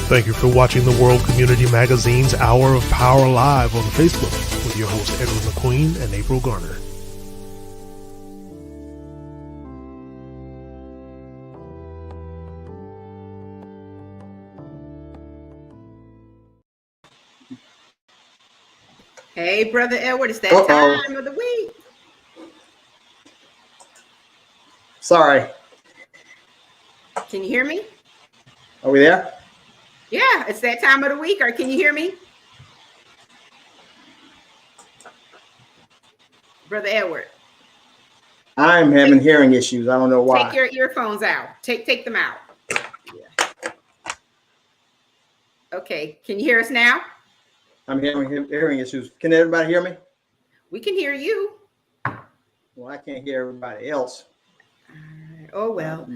Thank you for watching the World Community Magazine's Hour of Power Live on Facebook with your hosts Edward McQueen and April Garner. Hey, Brother Edward, it's that time of the week. Sorry. Can you hear me? Are we there? Yeah, it's that time of the week. Or can you hear me? Brother Edward. I'm having hearing issues. I don't know why. Take your earphones out. Take them out. Yeah. Okay, can you hear us now? I'm having hearing issues. Can everybody hear me? We can hear you. Well, I can't hear everybody else. Oh, well.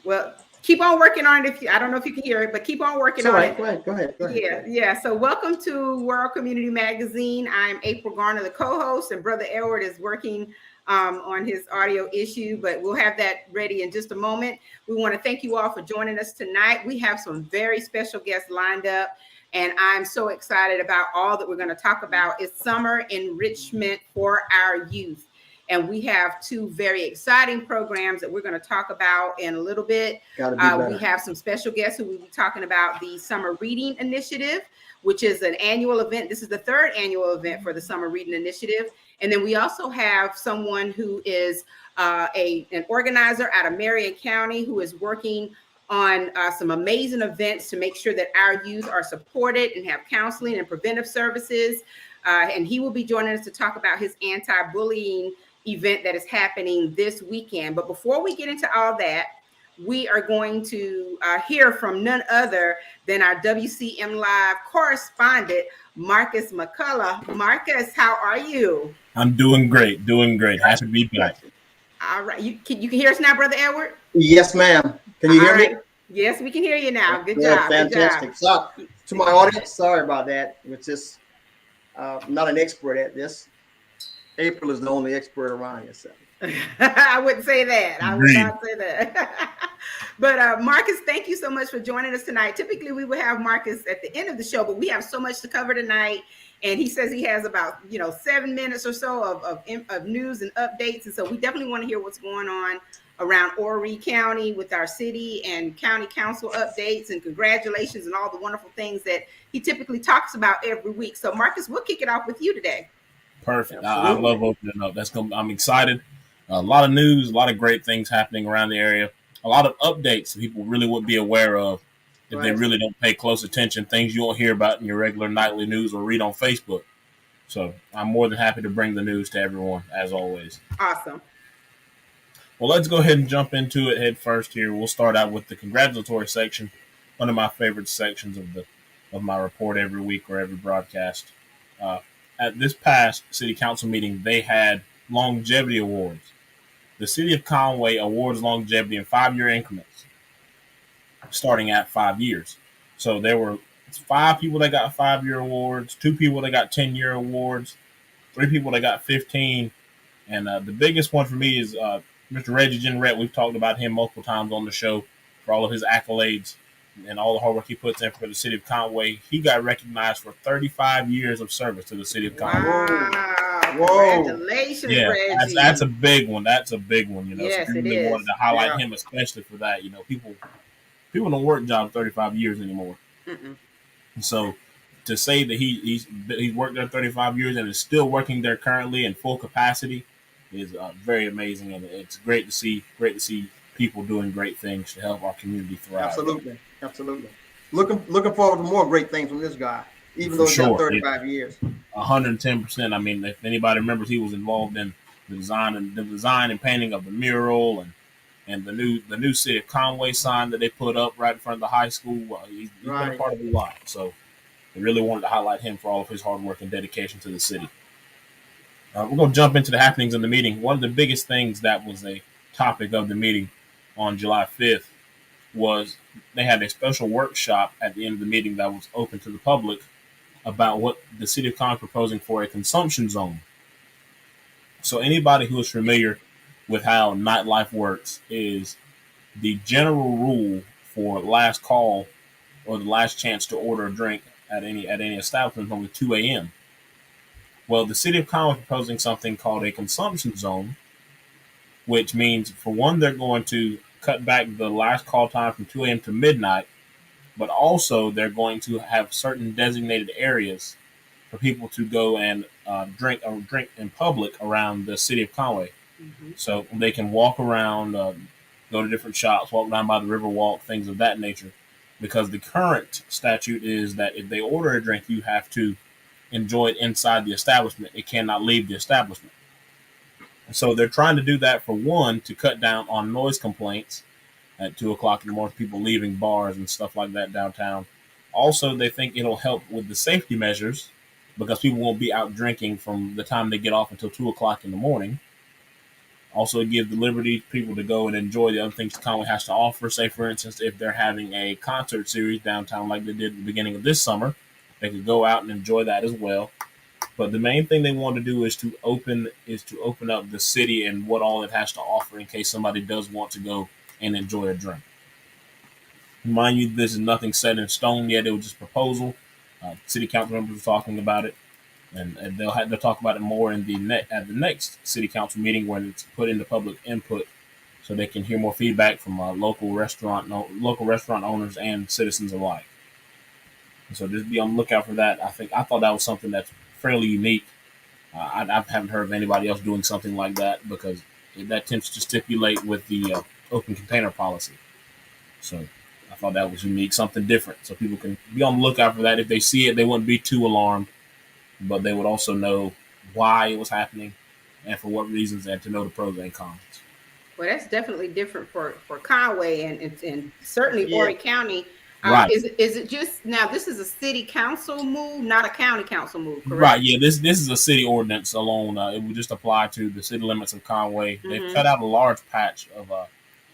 Well, keep on working on it. I don't know if you can hear it, but keep on working on it. Go ahead. Yeah. So welcome to World Community Magazine. I'm April Garner, the co-host, and Brother Edward is working on his audio issue, but we'll have that ready in just a moment. We want to thank you all for joining us tonight. We have some very special guests lined up, and I'm so excited about all that we're going to talk about. It's summer enrichment for our youth. And we have two very exciting programs that we're going to talk about in a little bit. We have some special guests who will be talking about the Summer Reading Initiative, which is an annual event. This is the third annual event for the Summer Reading Initiative. And then we also have someone who is an organizer out of Marion County who is working on some amazing events to make sure that our youth are supported and have counseling and preventive services. And he will be joining us to talk about his anti-bullying event that is happening this weekend. But before we get into all that, we are going to hear from none other than our WCM Live correspondent, Marcus McCullough. Marcus, how are you? I'm doing great. Happy to be back. All right. You can hear us now, Brother Edward? Yes, ma'am. Can you hear me? Yes, we can hear you now. Good job. Fantastic. So, to my audience, sorry about that. It's just not an expert at this. April is the only expert around here. So. I wouldn't say that. I would not say that. But Marcus, thank you so much for joining us tonight. Typically, we would have Marcus at the end of the show, but we have so much to cover tonight. And he says he has about 7 minutes or so of news and updates. And so we definitely want to hear what's going on around Horry County with our city and county council updates and congratulations and all the wonderful things that he typically talks about every week. So Marcus, we'll kick it off with you today. Perfect. I love opening up. I'm excited. A lot of news, a lot of great things happening around the area. A lot of updates that people really wouldn't be aware of if they really don't pay close attention. Things you won't hear about in your regular nightly news or read on Facebook. So I'm more than happy to bring the news to everyone, as always. Awesome. Well, let's go ahead and jump into it head first here. We'll start out with the congratulatory section, one of my favorite sections of my report every week or every broadcast. At this past city council meeting, they had longevity awards. The city of Conway awards longevity in 5-year increments, starting at 5 years. So there were 5 people that got 5-year awards, 2 people that got 10-year awards, 3 people that got 15. And the biggest one for me is Mr. Reggie Jenrette. We've talked about him multiple times on the show for all of his accolades and all the hard work he puts in for the city of Conway. He got recognized for 35 years of service to the city of Conway. Wow. Congratulations, Reggie. That's a big one. Yes, so we really wanted to highlight him especially for that. People don't work jobs 35 years anymore. Mm-mm. So to say that he's worked there 35 years and is still working there currently in full capacity is very amazing, and it's great to see people doing great things to help our community thrive. Absolutely. Looking forward to more great things from this guy, even though it's been 35 years. 110%. I mean, if anybody remembers, he was involved in the design and painting of the mural and the new City of Conway sign that they put up right in front of the high school. He's been a part of a lot. So we really wanted to highlight him for all of his hard work and dedication to the city. We're going to jump into the happenings in the meeting. One of the biggest things that was a topic of the meeting on July 5th was they had a special workshop at the end of the meeting that was open to the public about what the city of Conway is proposing for a consumption zone. So anybody who is familiar with how nightlife works is the general rule for last call or the last chance to order a drink at any establishment from 2 a.m. Well, the city of Conway is proposing something called a consumption zone, which means, for one, they're going to cut back the last call time from 2 a.m. to midnight, but also they're going to have certain designated areas for people to go and drink in public around the city of Conway. Mm-hmm. So they can walk around, go to different shops, walk down by the river walk, things of that nature. Because the current statute is that if they order a drink, you have to enjoy it inside the establishment. It cannot leave the establishment. And so they're trying to do that, for one, to cut down on noise complaints at 2 o'clock in the morning, people leaving bars and stuff like that downtown. Also, they think it'll help with the safety measures because people won't be out drinking from the time they get off until 2 o'clock in the morning. Also, it gives the liberty to people to go and enjoy the other things Conway has to offer. Say, for instance, if they're having a concert series downtown like they did at the beginning of this summer, they could go out and enjoy that as well. But the main thing they want to do is to open up the city and what all it has to offer in case somebody does want to go and enjoy a drink. Mind you, this is nothing set in stone yet. It was just a proposal. City council members are talking about it. And they'll talk about it more at the next city council meeting when it's put into public input, so they can hear more feedback from local restaurant owners and citizens alike. And so just be on the lookout for that. I thought that was something that's fairly unique. I haven't heard of anybody else doing something like that because that tends to stipulate with the open container policy. So I thought that was unique, something different. So people can be on the lookout for that. If they see it, they wouldn't be too alarmed, but they would also know why it was happening and for what reasons, and to know the pros and cons. Well, that's definitely different for Conway and certainly Horry County. Right. Is it just now? This is a city council move, not a county council move, correct? Right. Yeah. This is a city ordinance alone. It would just apply to the city limits of Conway. Mm-hmm. They've cut out a large patch of.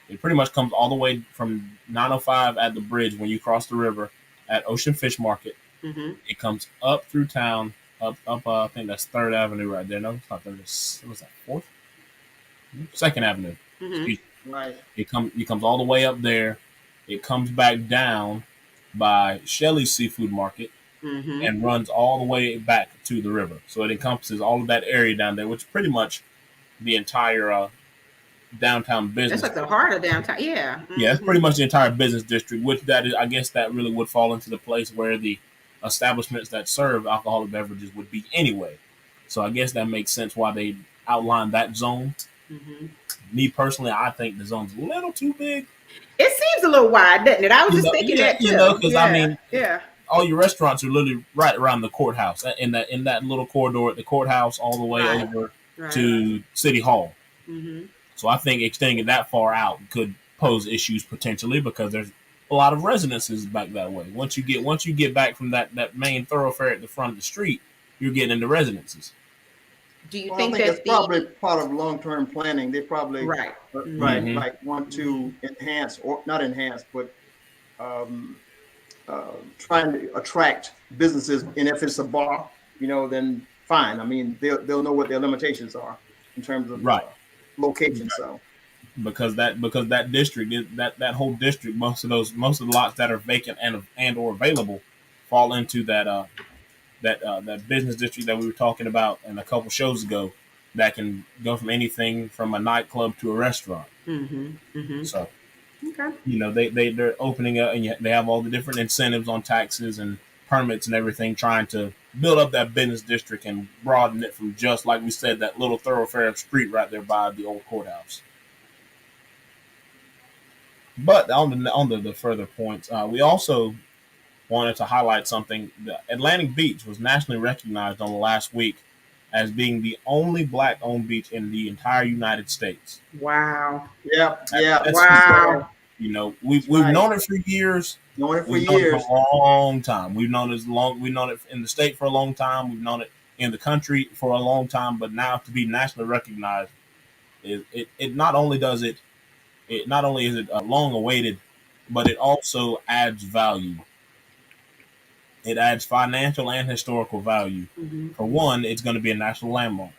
It pretty much comes all the way from 905 at the bridge when you cross the river at Ocean Fish Market. Mm-hmm. It comes up through town, up. I think that's 3rd Avenue right there. No, it's not 3rd. What's that? 4th? 2nd Avenue. Mm-hmm. Right. It comes all the way up there. It comes back down by Shelley's Seafood Market and runs all the way back to the river. So it encompasses all of that area down there, which is pretty much the entire downtown business. That's like the heart of downtown. Yeah. Mm-hmm. Yeah, it's pretty much the entire business district, which that is, I guess that really would fall into the place where the establishments that serve alcoholic beverages would be anyway. So I guess that makes sense why they outlined that zone. Mm-hmm. Me personally, I think the zone's a little too big. It seems a little wide, doesn't it? I was just thinking that too. Because I mean, all your restaurants are literally right around the courthouse, in that little corridor at the courthouse, all the way over to City Hall. Mm-hmm. So I think extending it that far out could pose issues potentially because there's a lot of residences back that way. Once you get back from that main thoroughfare at the front of the street, you're getting into residences. Do you think that's probably part of long-term planning? They probably like want to enhance, or not enhance, but trying to attract businesses. And if it's a bar, then fine. I mean, they'll know what their limitations are in terms of location. Right. So because that district that whole district, most of the lots that are vacant and or available fall into that business district that we were talking about in a couple shows ago, that can go from anything from a nightclub to a restaurant. Mm-hmm. Mm-hmm. So, they're opening up, and they have all the different incentives on taxes and permits and everything, trying to build up that business district and broaden it from, just like we said, that little thoroughfare street right there by the old courthouse. But on the further points, we also wanted to highlight something. The Atlantic Beach was nationally recognized on the last week as being the only Black-owned beach in the entire United States. Wow. That's wow. We've known it for years. We've known it for a long time. We've known it in the state for a long time. We've known it in the country for a long time. But now to be nationally recognized, it not only is it long awaited, but it also adds value. It adds financial and historical value. Mm-hmm. For one, it's going to be a national landmark.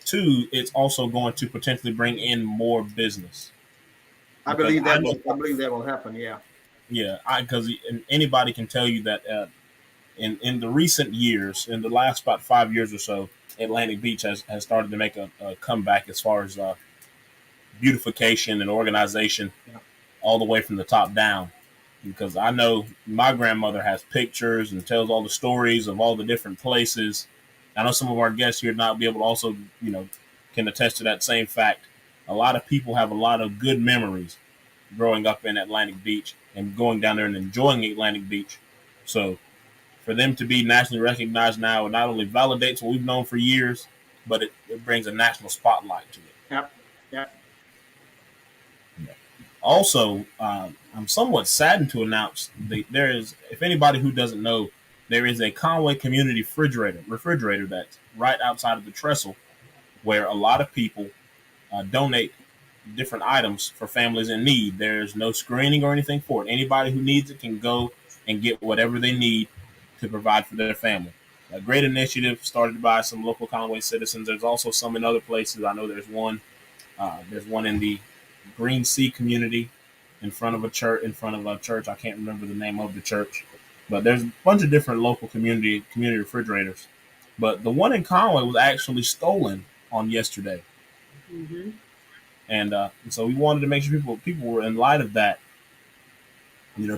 Two, it's also going to potentially bring in more business. I believe that will happen. Yeah. Yeah, because anybody can tell you that in the recent years, in the last about 5 years or so, Atlantic Beach has started to make a comeback as far as beautification and organization, all the way from the top down. Because I know my grandmother has pictures and tells all the stories of all the different places. I know some of our guests here not be able to also, can attest to that same fact. A lot of people have a lot of good memories growing up in Atlantic Beach and going down there and enjoying Atlantic Beach. So for them to be nationally recognized now, it not only validates what we've known for years, but it brings a national spotlight to it. Yep. Yep. Also, I'm somewhat saddened to announce there is, if anybody who doesn't know, there is a Conway community refrigerator that's right outside of the trestle, where a lot of people donate different items for families in need. There's no screening or anything for it. Anybody who needs it can go and get whatever they need to provide for their family. A great initiative started by some local Conway citizens. There's also some in other places. I know there's one. There's one in the Green Sea community in front of a church. I can't remember the name of the church, but there's a bunch of different local community refrigerators. But the one in Conway was actually stolen on yesterday. Mm-hmm. And so we wanted to make sure people were in light of that.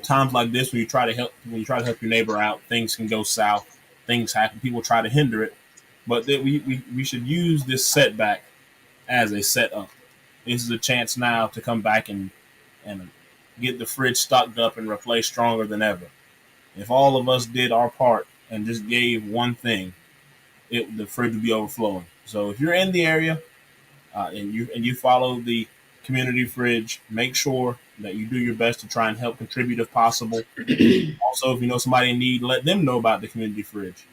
Times like this, when you try to help your neighbor out, things can go south. Things happen. People try to hinder it, but that we should use this setback as a setup. This is a chance now to come back and get the fridge stocked up and replaced stronger than ever. If all of us did our part and just gave one thing, the fridge would be overflowing. So if you're in the area and you follow the community fridge, make sure that you do your best to try and help contribute if possible. Also, if you know somebody in need, let them know about the community fridge.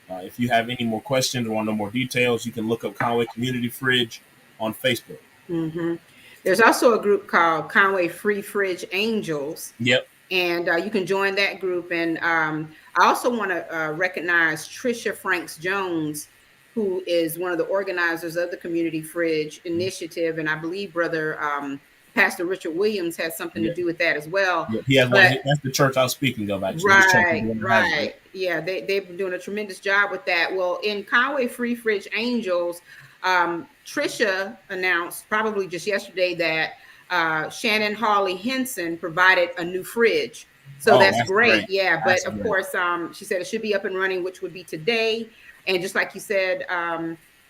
If you have any more questions or want to know more details, you can look up Conway Community Fridge on Facebook. Mm-hmm. There's also a group called Conway Free Fridge Angels. Yep. And you can join that group. And I also want to recognize Trisha Franks Jones, who is one of the organizers of the Community Fridge Initiative. And I believe Brother Pastor Richard Williams has something to do with that as well. Yeah, he has that's the church I was speaking of, actually. Right. Yeah, they've been doing a tremendous job with that. Well, in Conway Free Fridge Angels, Trisha announced probably just yesterday that Shannon Hawley Henson provided a new fridge. So that's great. Yeah. But of course, she said it should be up and running, which would be today. And just like you said,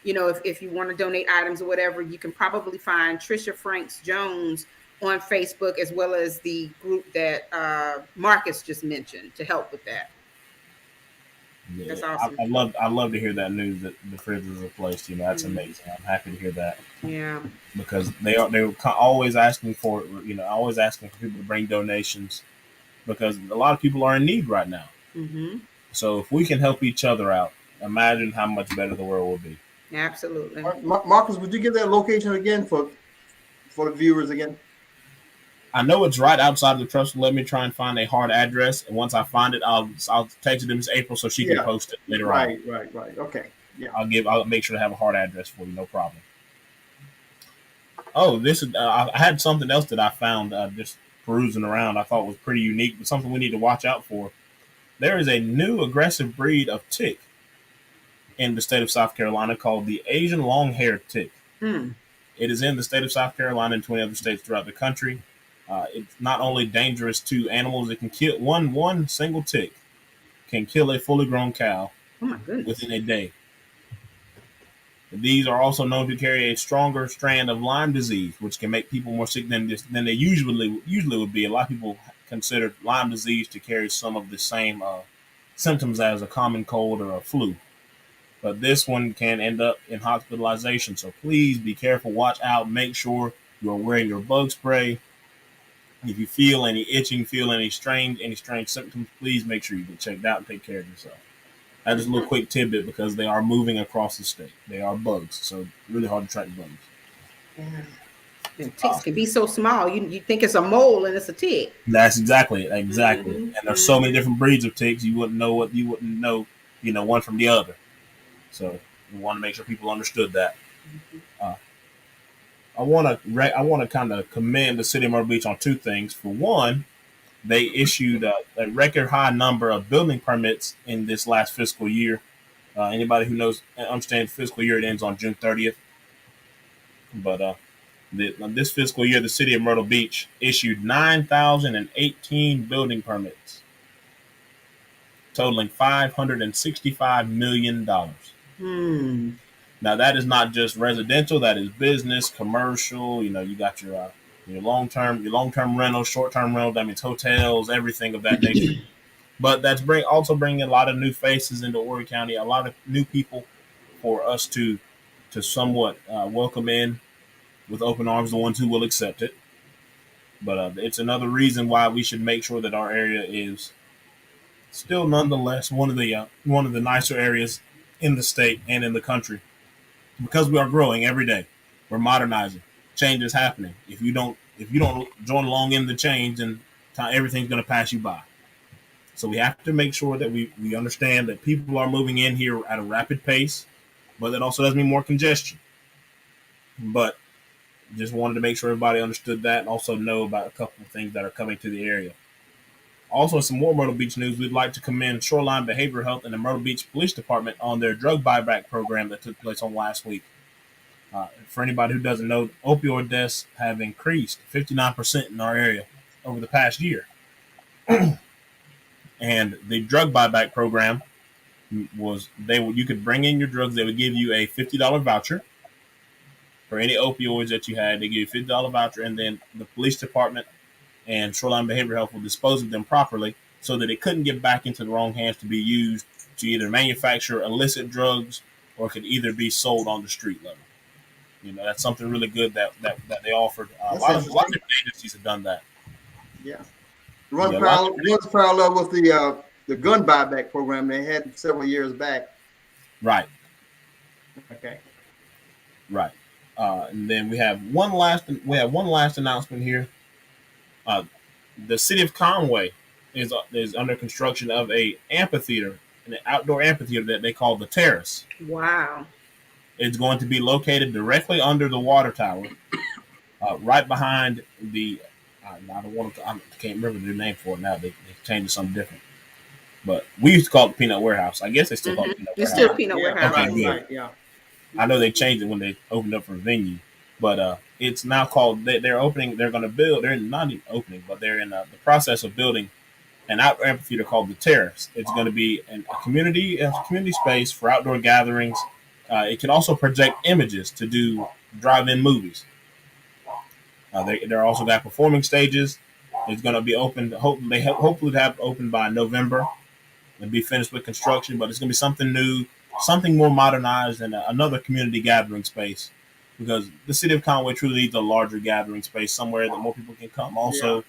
if you want to donate items or whatever, you can probably find Trisha Franks Jones on Facebook, as well as the group that Marcus just mentioned to help with that. Yeah, that's awesome. I love to hear that news that the fridge was replaced. That's amazing. I'm happy to hear that. Yeah, because they were always asking for always asking for people to bring donations, because a lot of people are in need right now. Mm-hmm. So if we can help each other out, imagine how much better the world will be. Absolutely. Marcus, would you give that location again for the viewers again? I know it's right outside of the trust. Let me try and find a hard address, and once I find it, I'll text it to Miss April so she can post it later on. Right. Okay. Yeah. I'll make sure to have a hard address for you. No problem. Oh, this is I had something else that I found just perusing around. I thought was pretty unique, but something we need to watch out for. There is a new aggressive breed of tick in the state of South Carolina called the Asian long-haired tick. It is in the state of South Carolina and 20 other states throughout the country. It's not only dangerous to animals, it can kill one single tick can kill a fully grown cow within a day. These are also known to carry a stronger strand of Lyme disease, which can make people more sick than they usually would be. A lot of people consider Lyme disease to carry some of the same symptoms as a common cold or a flu. But this one can end up in hospitalization. So please be careful, watch out, make sure you are wearing your bug spray. If you feel any itching, feel any strange symptoms, please make sure you get checked out and take care of yourself. That's just a little quick tidbit because they are moving across the state. They are bugs, so really hard to track bugs. Yeah. And ticks can be so small. You think it's a mole and it's a tick. That's exactly. And there's so many different breeds of ticks. You wouldn't know one from the other. So we want to make sure people understood that. I want to kind of commend the city of Myrtle Beach on two things. For one, they issued a record high number of building permits in this last fiscal year. Anybody who knows understands fiscal year, it ends on June 30th. But this fiscal year, the city of Myrtle Beach issued 9,018 building permits, totaling $565 million. Now, that is not just residential; that is business, commercial. You got your long-term rentals, short-term rental. That means hotels, everything of that nature. But that's also bringing a lot of new faces into Horry County, a lot of new people for us to somewhat welcome in with open arms, the ones who will accept it. But it's another reason why we should make sure that our area is still, nonetheless, one of the nicer areas in the state and in the country, because we are growing every day. We're modernizing. Change is happening. If you don't join along in the change, then everything's going to pass you by. So we have to make sure that we understand that people are moving in here at a rapid pace, but that also doesn't mean more congestion. But just wanted to make sure everybody understood that and also know about a couple of things that are coming to the area. Also, some more Myrtle Beach news. We'd like to commend Shoreline Behavioral Health and the Myrtle Beach Police Department on their drug buyback program that took place on last week. For anybody who doesn't know, opioid deaths have increased 59% in our area over the past year. And the drug buyback program was you could bring in your drugs. They would give you a $50 voucher for any opioids that you had. They give you a $50 voucher, and then the police department and Shoreline Behavioral Health will dispose of them properly so that it couldn't get back into the wrong hands to be used to either manufacture illicit drugs or could either be sold on the street level. That's something really good that they offered. A lot of different agencies have done that. Yeah. Runs parallel with the gun buyback program they had several years back. Right. Okay. Right. And then we have one last announcement here. The city of Conway is under construction of an amphitheater, an outdoor amphitheater that they call the Terrace. Wow. It's going to be located directly under the water tower, right behind the. I can't remember the name for it now. They changed it to something different. But we used to call it the Peanut Warehouse. I guess they still call it Peanut Warehouse. It's still Peanut Warehouse. Okay, right, yeah. I know they changed it when they opened up for a venue, but it's now called. They're opening. They're going to build. They're not even opening, but they're in the process of building an outdoor amphitheater called the Terrace. It's going to be a community space for outdoor gatherings. It can also project images to do drive-in movies. They're also got performing stages. It's going to be open. Hopefully to have open by November and be finished with construction. But it's going to be something new, something more modernized, and another community gathering space. Because the city of Conway truly needs a larger gathering space, somewhere that more people can come. Also,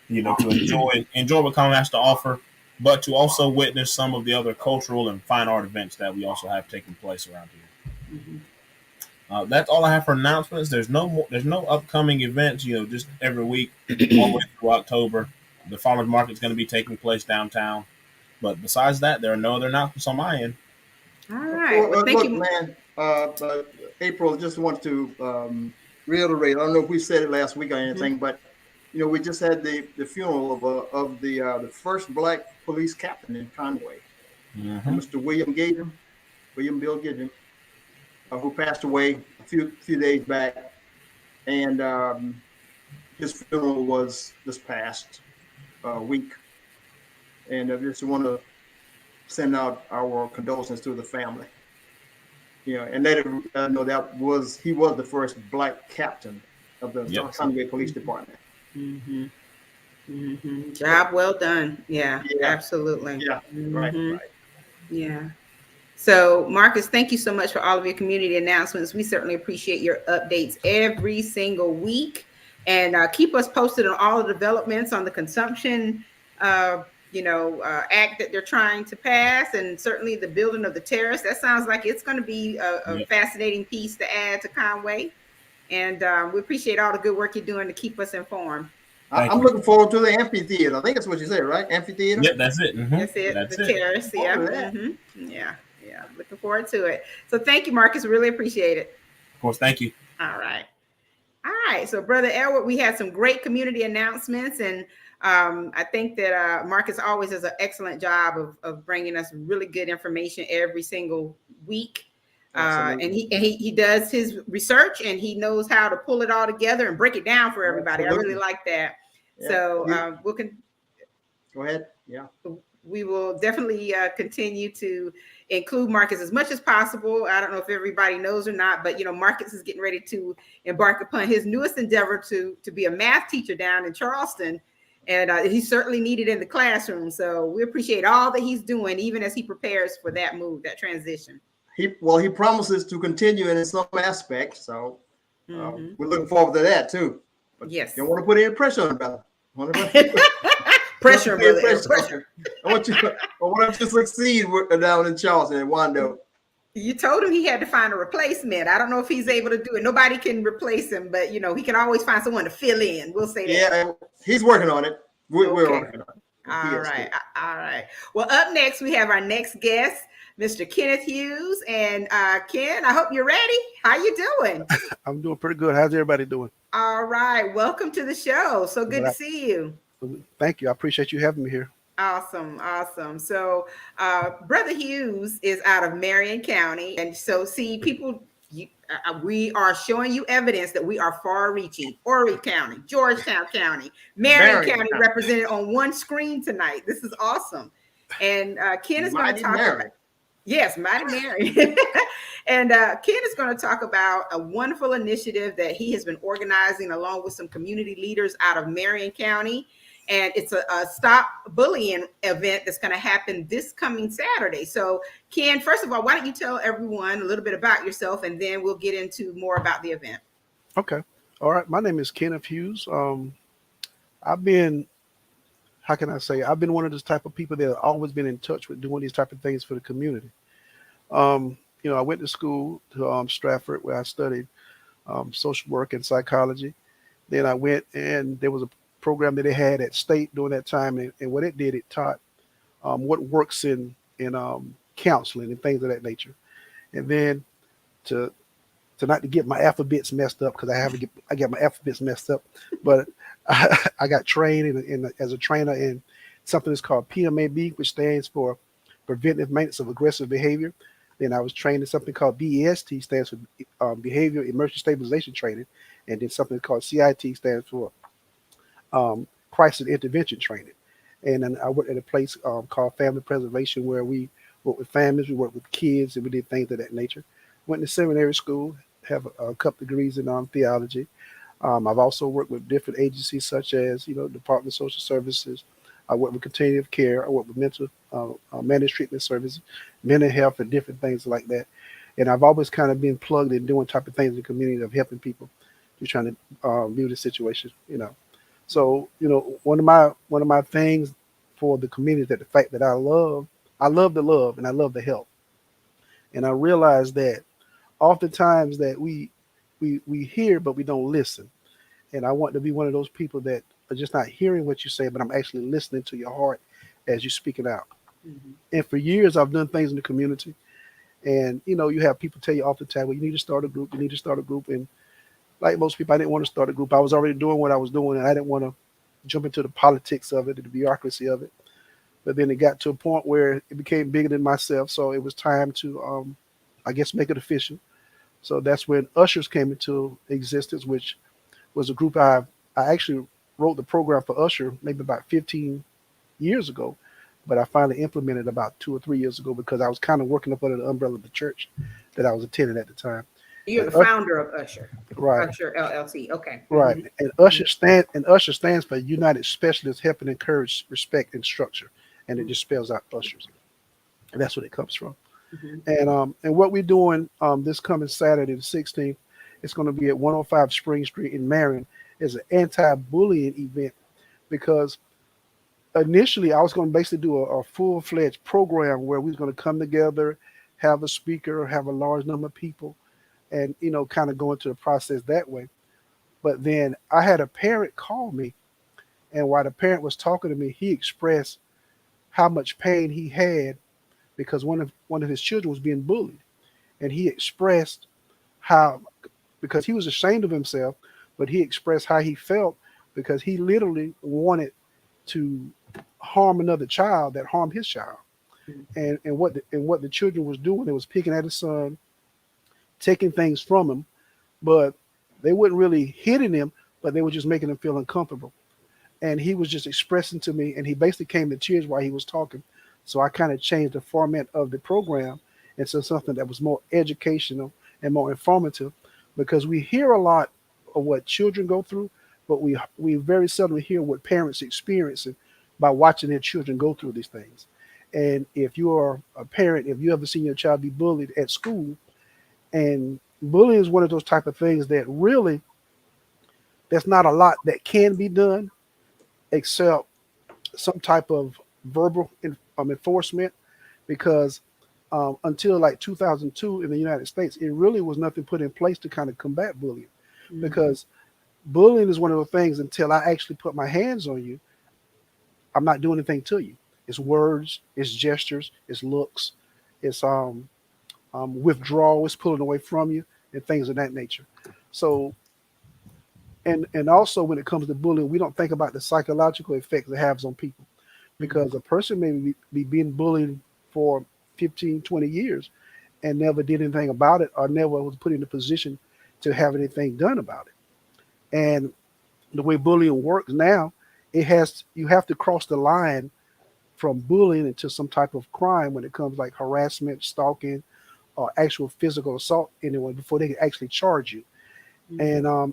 to enjoy what Conway has to offer, but to also witness some of the other cultural and fine art events that we also have taking place around here. Mm-hmm. That's all I have for announcements. There's no upcoming events. Just every week, all the way through October, the farmers market is going to be taking place downtown. But besides that, there are no other announcements on my end. All right. Well, thank you, man. April, just want to reiterate. I don't know if we said it last week or anything, but we just had the funeral of the first Black police captain in Conway, Mr. William Bill Gidgham, who passed away a few days back, and his funeral was this past week. And I just want to send out our condolences to the family. And let him know he was the first Black captain of the Conway Police Department. Mm-hmm. Mm-hmm. Job well done. Yeah, absolutely. Yeah, right. Yeah. So, Marcus, thank you so much for all of your community announcements. We certainly appreciate your updates every single week, and keep us posted on all the developments on the consumption, act that they're trying to pass, and certainly the building of the terrace. That sounds like it's going to be a fascinating piece to add to Conway, and we appreciate all the good work you're doing to keep us informed. I'm looking forward to the amphitheater. I think that's what you said, right? Amphitheater. Yeah, that's it. Mm-hmm. That's it. The terrace. Yeah. Mm-hmm. Yeah. Looking forward to it. So thank you, Marcus. Really appreciate it. Of course. Thank you. All right. So, Brother Edward, we had some great community announcements, and I think that Marcus always does an excellent job of bringing us really good information every single week. And he does his research, and he knows how to pull it all together and break it down for everybody. Absolutely. I really like that. Yeah. So go ahead. Yeah. We will definitely continue to include Marcus as much as possible. I don't know if everybody knows or not, but Marcus is getting ready to embark upon his newest endeavor to be a math teacher down in Charleston. And he's certainly needed in the classroom. So we appreciate all that he's doing, even as he prepares for that move, that transition. He promises to continue in some aspects. So we're looking forward to that too. But yes. You don't want to put any pressure on him, brother. Pressure. I want you to succeed down in Charleston and Wando. You told him he had to find a replacement. I don't know if he's able to do it. Nobody can replace him, but he can always find someone to fill in. We'll say that. Yeah, he's working on it. We're working on it. All right. Well, up next we have our next guest, Mr. Kenneth Hughes. And Ken, I hope you're ready. How you doing? I'm doing pretty good. How's everybody doing? All right. Welcome to the show. So good to see you. Thank you. I appreciate you having me here. Awesome. So Brother Hughes is out of Marion County. And so people, we are showing you evidence that we are far reaching. Horry County, Georgetown County, Marion County represented on one screen tonight. This is awesome. And Ken is going to talk about, yes, Mighty Marion. And Ken is going to talk about a wonderful initiative that he has been organizing along with some community leaders out of Marion County. And it's a Stop Bullying event that's going to happen this coming Saturday. So, Ken, first of all, why don't you tell everyone a little bit about yourself, and then we'll get into more about the event. Okay. All right. My name is Kenneth Hughes. I've been one of those type of people that have always been in touch with doing these type of things for the community. I went to school to Stratford, where I studied social work and psychology. Then I went, and there was a program that they had at State during that time, and what it did, it taught what works in counseling and things of that nature. And then to not to get my alphabets messed up, because I get my alphabets messed up, but I got trained as a trainer in something that's called PMAB, which stands for Preventive Maintenance of Aggressive Behavior. Then I was trained in something called BEST, stands for Behavior Emergency Stabilization Training, and then something called CIT, stands for crisis intervention training. And then I worked at a place called Family Preservation, where we work with families, we work with kids, and we did things of that nature. Went to seminary school, have a couple degrees in theology. I've also worked with different agencies such as, Department of Social Services. I work with continuative care. I work with mental managed treatment services, mental health, and different things like that. And I've always kind of been plugged in doing type of things in the community of helping people who's trying to view the situation, So, one of my things for the community is that the fact that I love the love and I love the help. And I realize that oftentimes that we hear, but we don't listen. And I want to be one of those people that are just not hearing what you say, but I'm actually listening to your heart as you're speaking out. Mm-hmm. And for years, I've done things in the community. And, you have people tell you all the time, well, you need to start a group. And like most people, I didn't want to start a group. I was already doing what I was doing, and I didn't want to jump into the politics of it, the bureaucracy of it. But then it got to a point where it became bigger than myself. So it was time to, make it official. So that's when Ushers came into existence, which was a group I actually wrote the program for Usher maybe about 15 years ago. But I finally implemented about 2 or 3 years ago because I was kind of working up under the umbrella of the church that I was attending at the time. You're the founder of Usher, right? Usher LLC, okay. Right, mm-hmm. And Usher stands for United Specialists Help and Encourage Respect and Structure, and it just spells out Ushers, and that's what it comes from. Mm-hmm. And what we're doing this coming Saturday, the 16th, it's going to be at 105 Spring Street in Marion. Is an anti-bullying event, because initially I was going to basically do a full-fledged program where we was going to come together, have a speaker, have a large number of people, and, kind of go into the process that way. But then I had a parent call me, and while the parent was talking to me, he expressed how much pain he had because one of his children was being bullied. And he expressed how, because he was ashamed of himself, but he expressed how he felt because he literally wanted to harm another child that harmed his child. And what the children was doing, they was picking at his son, taking things from him, but they wasn't really hitting him, but they were just making him feel uncomfortable. And he was just expressing to me, and he basically came to tears while he was talking. So I kind of changed the format of the program into something that was more educational and more informative, because we hear a lot of what children go through, but we very seldom hear what parents experiencing by watching their children go through these things. And if you are a parent, if you ever seen your child be bullied at school, and bullying is one of those type of things that really, there's not a lot that can be done except some type of verbal enforcement, because until like 2002 in the United States, it really was nothing put in place to kind of combat bullying. Mm-hmm. Because bullying is one of those things, until I actually put my hands on you, I'm not doing anything to you. It's words, it's gestures, it's looks, it's withdrawal, it's pulling away from you, and things of that nature. So, and also when it comes to bullying, we don't think about the psychological effects it has on people, because a person may be being bullied for 15, 20 years and never did anything about it, or never was put in a position to have anything done about it. And the way bullying works now, you have to cross the line from bullying into some type of crime when it comes like harassment, stalking, or actual physical assault anyone before they can actually charge you. Mm-hmm.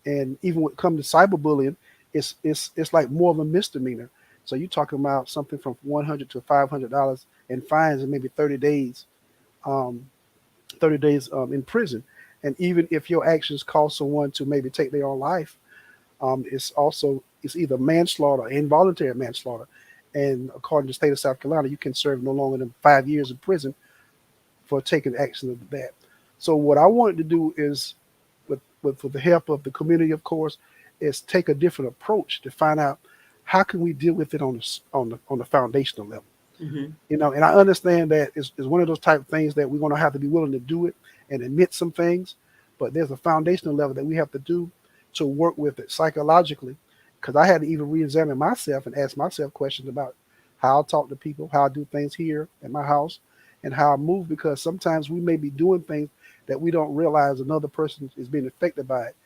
And even when it comes to cyberbullying, it's like more of a misdemeanor. So you're talking about something from $100 to $500 in fines and maybe 30 days in prison. And even if your actions cause someone to maybe take their own life, it's either manslaughter or involuntary manslaughter. And according to the state of South Carolina, you can serve no longer than 5 years in prison for taking action of that. So what I wanted to do is, with the help of the community, of course, is take a different approach to find out how can we deal with it on the foundational level. Mm-hmm. And I understand that it's one of those type of things that we're going to have to be willing to do it and admit some things, but there's a foundational level that we have to do to work with it psychologically, because I had to even re-examine myself and ask myself questions about how I talk to people, how I do things here at my house, and how I move, because sometimes we may be doing things that we don't realize another person is being affected by it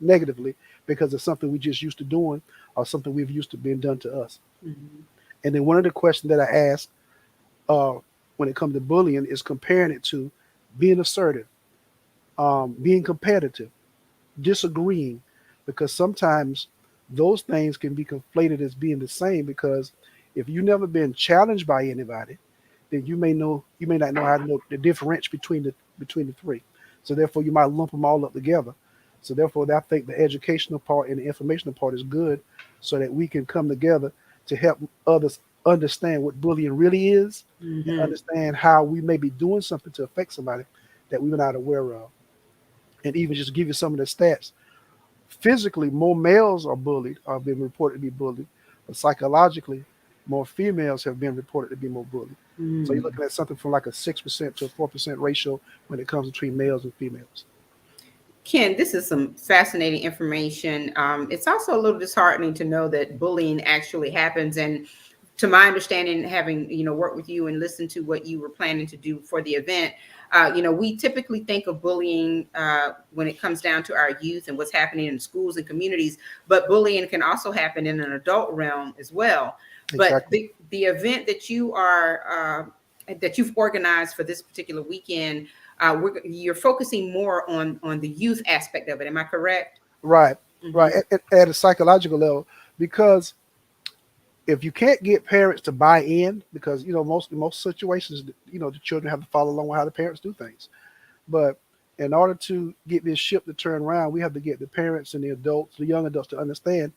negatively because of something we just used to doing or something we've used to being done to us. Mm-hmm. And then one of the questions that I ask when it comes to bullying is comparing it to being assertive, being competitive, disagreeing, because sometimes those things can be conflated as being the same, because if you've never been challenged by anybody, then you may not know how to know the difference between the three. So therefore you might lump them all up together. So therefore I think the educational part and the informational part is good, so that we can come together to help others understand what bullying really is, mm-hmm. and understand how we may be doing something to affect somebody that we were not aware of. And even just give you some of the stats. Physically, more males are been reported to be bullied, but psychologically, more females have been reported to be more bullied. Mm. So you're looking at something from like a 6% to a 4% ratio when it comes between males and females. Ken, this is some fascinating information. It's also a little disheartening to know that bullying actually happens. And to my understanding, having worked with you and listened to what you were planning to do for the event, we typically think of bullying when it comes down to our youth and what's happening in schools and communities. But bullying can also happen in an adult realm as well. Exactly. But the event that you are that you've organized for this particular weekend, you're focusing more on the youth aspect of it. Am I correct? Right, mm-hmm. Right. At a psychological level, because if you can't get parents to buy in, because most situations, the children have to follow along with how the parents do things. But in order to get this ship to turn around, we have to get the parents and the young adults to understand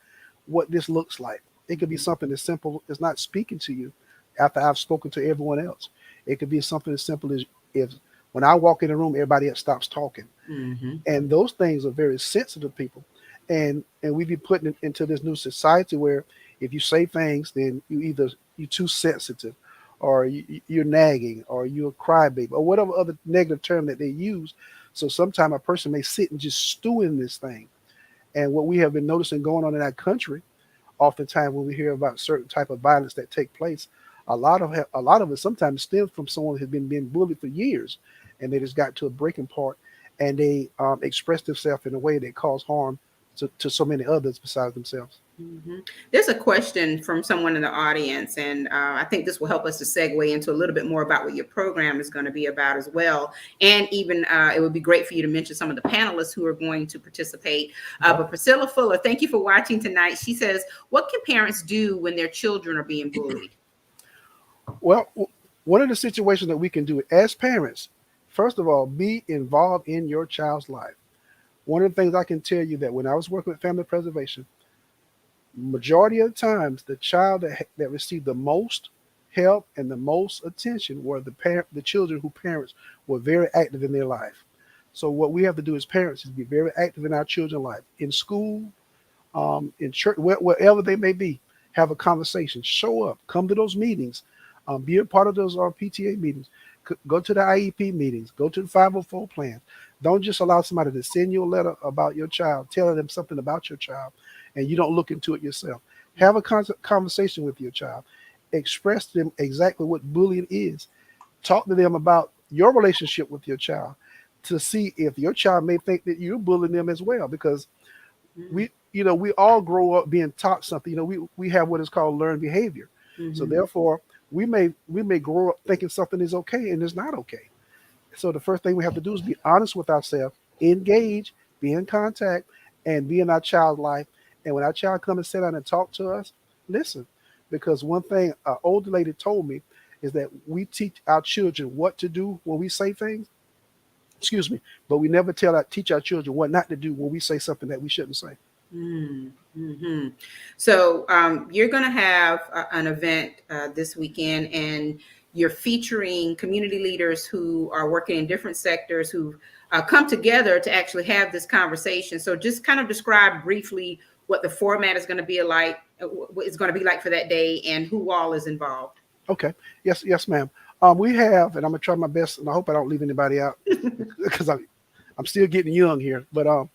what this looks like. It could be something as simple as not speaking to you after I've spoken to everyone else. It could be something as simple as if when I walk in the room, everybody else stops talking. Mm-hmm. And those things are very sensitive people. And we be putting it into this new society where if you say things, then you're too sensitive, or you're nagging, or you're a crybaby, or whatever other negative term that they use. So sometimes a person may sit and just stew in this thing. And what we have been noticing going on in our country, Oftentimes, when we hear about certain type of violence that take place, a lot of it sometimes stems from someone who has been being bullied for years, and they just got to a breaking point, and they express themselves in a way that cause harm to so many others besides themselves. Mm-hmm. There's a question from someone in the audience, and I think this will help us to segue into a little bit more about what your program is going to be about as well. And even it would be great for you to mention some of the panelists who are going to participate. But Priscilla Fuller, thank you for watching tonight. She says, what can parents do when their children are being bullied? Well, one of the situations that we can do as parents, first of all, be involved in your child's life. One of the things I can tell you that when I was working with family preservation, majority of the times, the child that received the most help and the most attention were the children whose parents were very active in their life. So what we have to do as parents is be very active in our children's life, in school, in church, wherever they may be. Have a conversation, show up, come to those meetings, be a part of those PTA meetings, go to the IEP meetings, go to the 504 plans. Don't just allow somebody to send you a letter about your child, telling them something about your child, and you don't look into it yourself. Have a conversation with your child. Express to them exactly what bullying is. Talk to them about your relationship with your child to see if your child may think that you're bullying them as well, because we all grow up being taught something. We have what is called learned behavior. Mm-hmm. So therefore, we may grow up thinking something is okay and it's not okay. So the first thing we have to do is be honest with ourselves, engage, be in contact, and be in our child's life. And when our child comes and sit down and talk to us, listen. Because one thing an older lady told me is that we teach our children what to do when we say things. But we never teach our children what not to do when we say something that we shouldn't say. Mm-hmm. So you're going to have an event this weekend, and you're featuring community leaders who are working in different sectors who come together to actually have this conversation. So just kind of describe briefly what the format is going to be like, what it's going to be like for that day, and who all is involved. Okay. Yes, ma'am. We have, and I'm gonna try my best, and I hope I don't leave anybody out because I'm still getting young here. But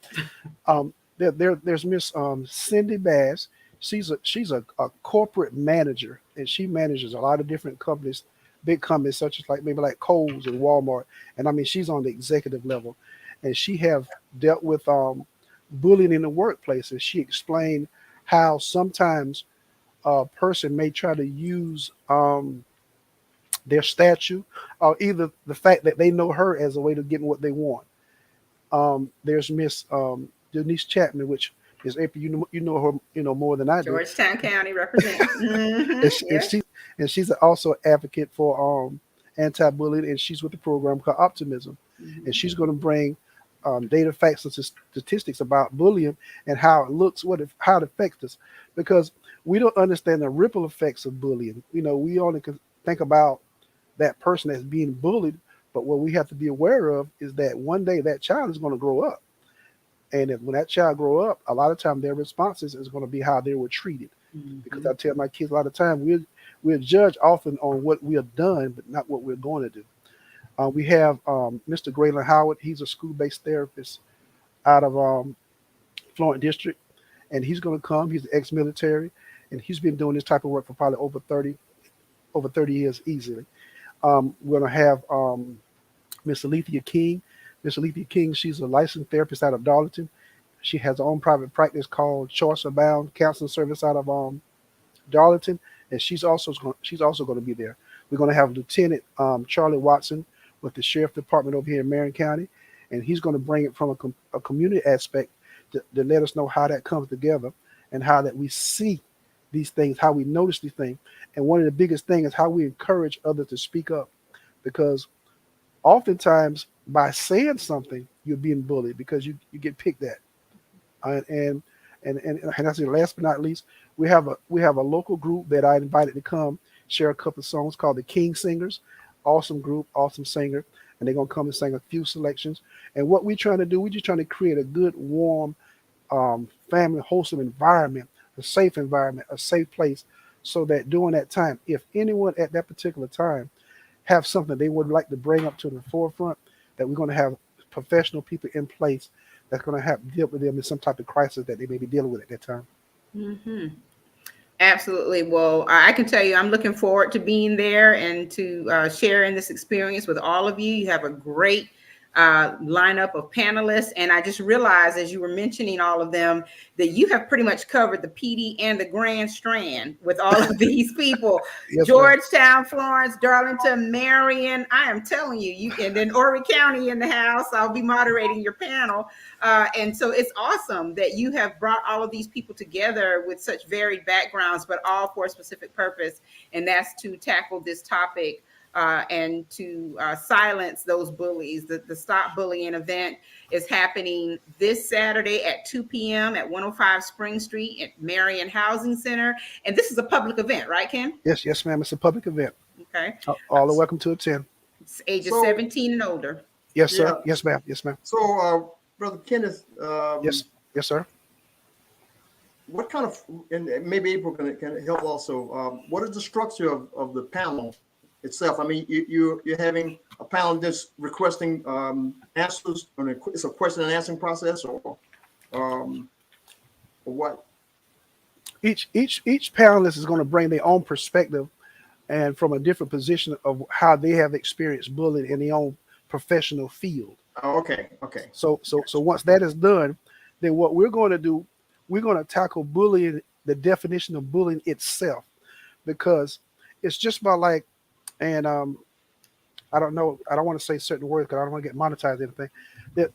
there's Miss Cindy Bass. She's a corporate manager, and she manages a lot of different companies, big companies such as like Kohl's and Walmart. And I mean, she's on the executive level, and she have dealt with bullying in the workplace. And she explained how sometimes a person may try to use their statue, or either the fact that they know her as a way to get what they want. There's Miss Denise Chapman, which is April. You know her, more than I do. Georgetown County representative. Mm-hmm. and she's also an advocate for anti-bullying, and she's with the program called Optimism, and she's going to bring data, facts, and statistics about bullying and how it looks, how it affects us, because we don't understand the ripple effects of bullying. We only can think about that person that's being bullied, but what we have to be aware of is that one day that child is going to grow up, and when that child grow up, a lot of time their responses is going to be how they were treated. Mm-hmm. Because I tell my kids a lot of time we're judged often on what we have done, but not what we're going to do. We have Mr. Graylin Howard. He's a school-based therapist out of Florence District, and he's going to come. He's ex-military, and he's been doing this type of work for probably over 30 years easily. We're going to have Miss Alethea King. Miss Alethea King, she's a licensed therapist out of Darlington. She has her own private practice called Choice Abound Counseling Service out of Darlington, and she's also going to be there. We're going to have Lieutenant Charlie Watson with the Sheriff Department over here in Marion County, and he's going to bring it from a community aspect to let us know how that comes together and how that we see these things, how we notice these things. And one of the biggest things is how we encourage others to speak up, because oftentimes by saying something, you're being bullied because you get picked at. And that's the last but not least, we have a local group that I invited to come share a couple of songs called the King Singers. Awesome group, awesome singer, and they're gonna come and sing a few selections. And what we're trying to do, we're just trying to create a good, warm, family, wholesome environment, a safe environment, a safe place, so that during that time, if anyone at that particular time have something they would like to bring up to the forefront, that we're going to have professional people in place that's going to have deal with them in some type of crisis that they may be dealing with at that time. Mm-hmm. Absolutely. Well, I can tell you, I'm looking forward to being there and to sharing this experience with all of you. You have a great lineup of panelists. And I just realized as you were mentioning all of them, that you have pretty much covered the PD and the Grand Strand with all of these people. Yes, Georgetown, Florence, Darlington, Marion. I am telling you, and then Horry County in the house. I'll be moderating your panel. And so it's awesome that you have brought all of these people together with such varied backgrounds, but all for a specific purpose. And that's to tackle this topic and to silence those bullies. The Stop Bullying event is happening this Saturday at 2 p.m. at 105 Spring Street at Marion Housing Center. And this is a public event, right, Ken? Yes, ma'am. It's a public event. Okay. All are welcome to attend. It's ages 17 and older. Yes, sir. Yeah. Yes, ma'am. Yes, ma'am. So, Brother Kenneth. Yes, sir. What kind of, and maybe April can help also, what is the structure of the panel itself? I mean, you're having a panel that's requesting answers, it's a question and answering process, or what? Each panelist is going to bring their own perspective and from a different position of how they have experienced bullying in their own professional field. Oh, okay. So once that is done, then what we're going to do, we're going to tackle bullying, the definition of bullying itself, because it's just about like, and I don't know, I don't want to say certain words because I don't want to get monetized or anything. That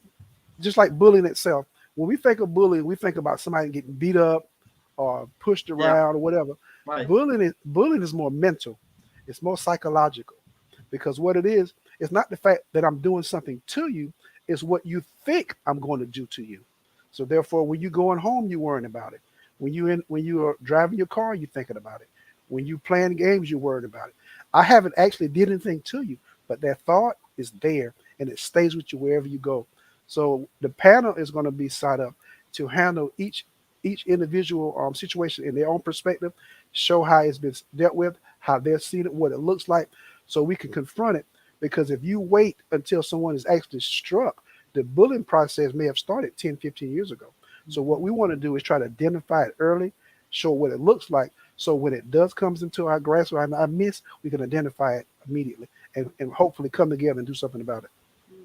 just like bullying itself, when we think of bullying, we think about somebody getting beat up or pushed around or whatever. Right. Bullying is more mental, it's more psychological, because what it is, it's not the fact that I'm doing something to you, it's what you think I'm going to do to you. So therefore, when you going home, you're worrying about it. When you are driving your car, you're thinking about it. When you playing games, you're worried about it. I haven't actually did anything to you, but that thought is there and it stays with you wherever you go. So the panel is going to be set up to handle each individual situation in their own perspective, show how it's been dealt with, how they're seeing it, what it looks like, so we can confront it. Because if you wait until someone is actually struck, the bullying process may have started 10, 15 years ago. So what we want to do is try to identify it early, show what it looks like, so when it does comes into our grasp or our midst, we can identify it immediately and hopefully come together and do something about it.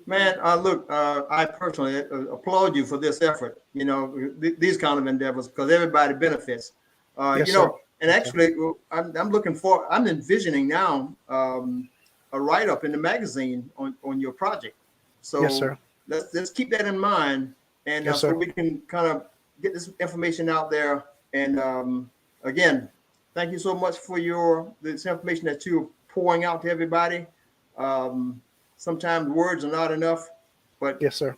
Man, look, I personally applaud you for this effort, these kind of endeavors, because everybody benefits. Yes, sir. And actually, I'm envisioning now a write-up in the magazine on your project. So yes, sir. Let's keep that in mind, and Yes, so sir. we can kind of get this information out there. And again, thank you so much for this information that you're pouring out to everybody. Sometimes words are not enough, but Yes, sir.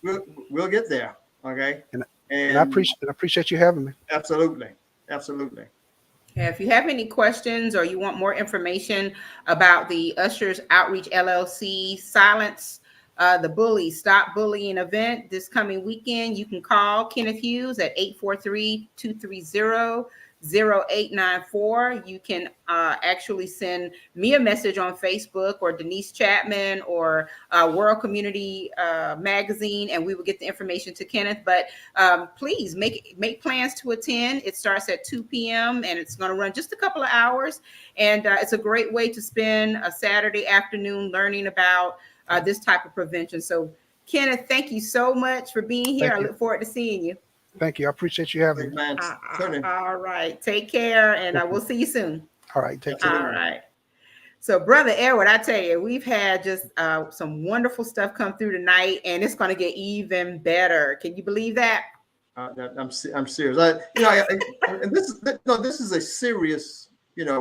We'll get there. Okay. And I appreciate you having me. Absolutely. Yeah, if you have any questions or you want more information about the Ushers Outreach LLC Silence the Bully Stop Bullying event this coming weekend, you can call Kenneth Hughes at 843-230-0894. You can actually send me a message on Facebook or Denise Chapman or World Community Magazine, and we will get the information to Kenneth. But please make plans to attend. It starts at 2 p.m. and it's going to run just a couple of hours. And it's a great way to spend a Saturday afternoon learning about this type of prevention. So Kenneth, thank you so much for being here. I look forward to seeing you. Thank you. I appreciate you having me. All right. Take care, and we'll see you soon. All right. Take care. All right. So, Brother Edward, I tell you, we've had just some wonderful stuff come through tonight, and it's going to get even better. Can you believe that? I'm serious. And this is a serious,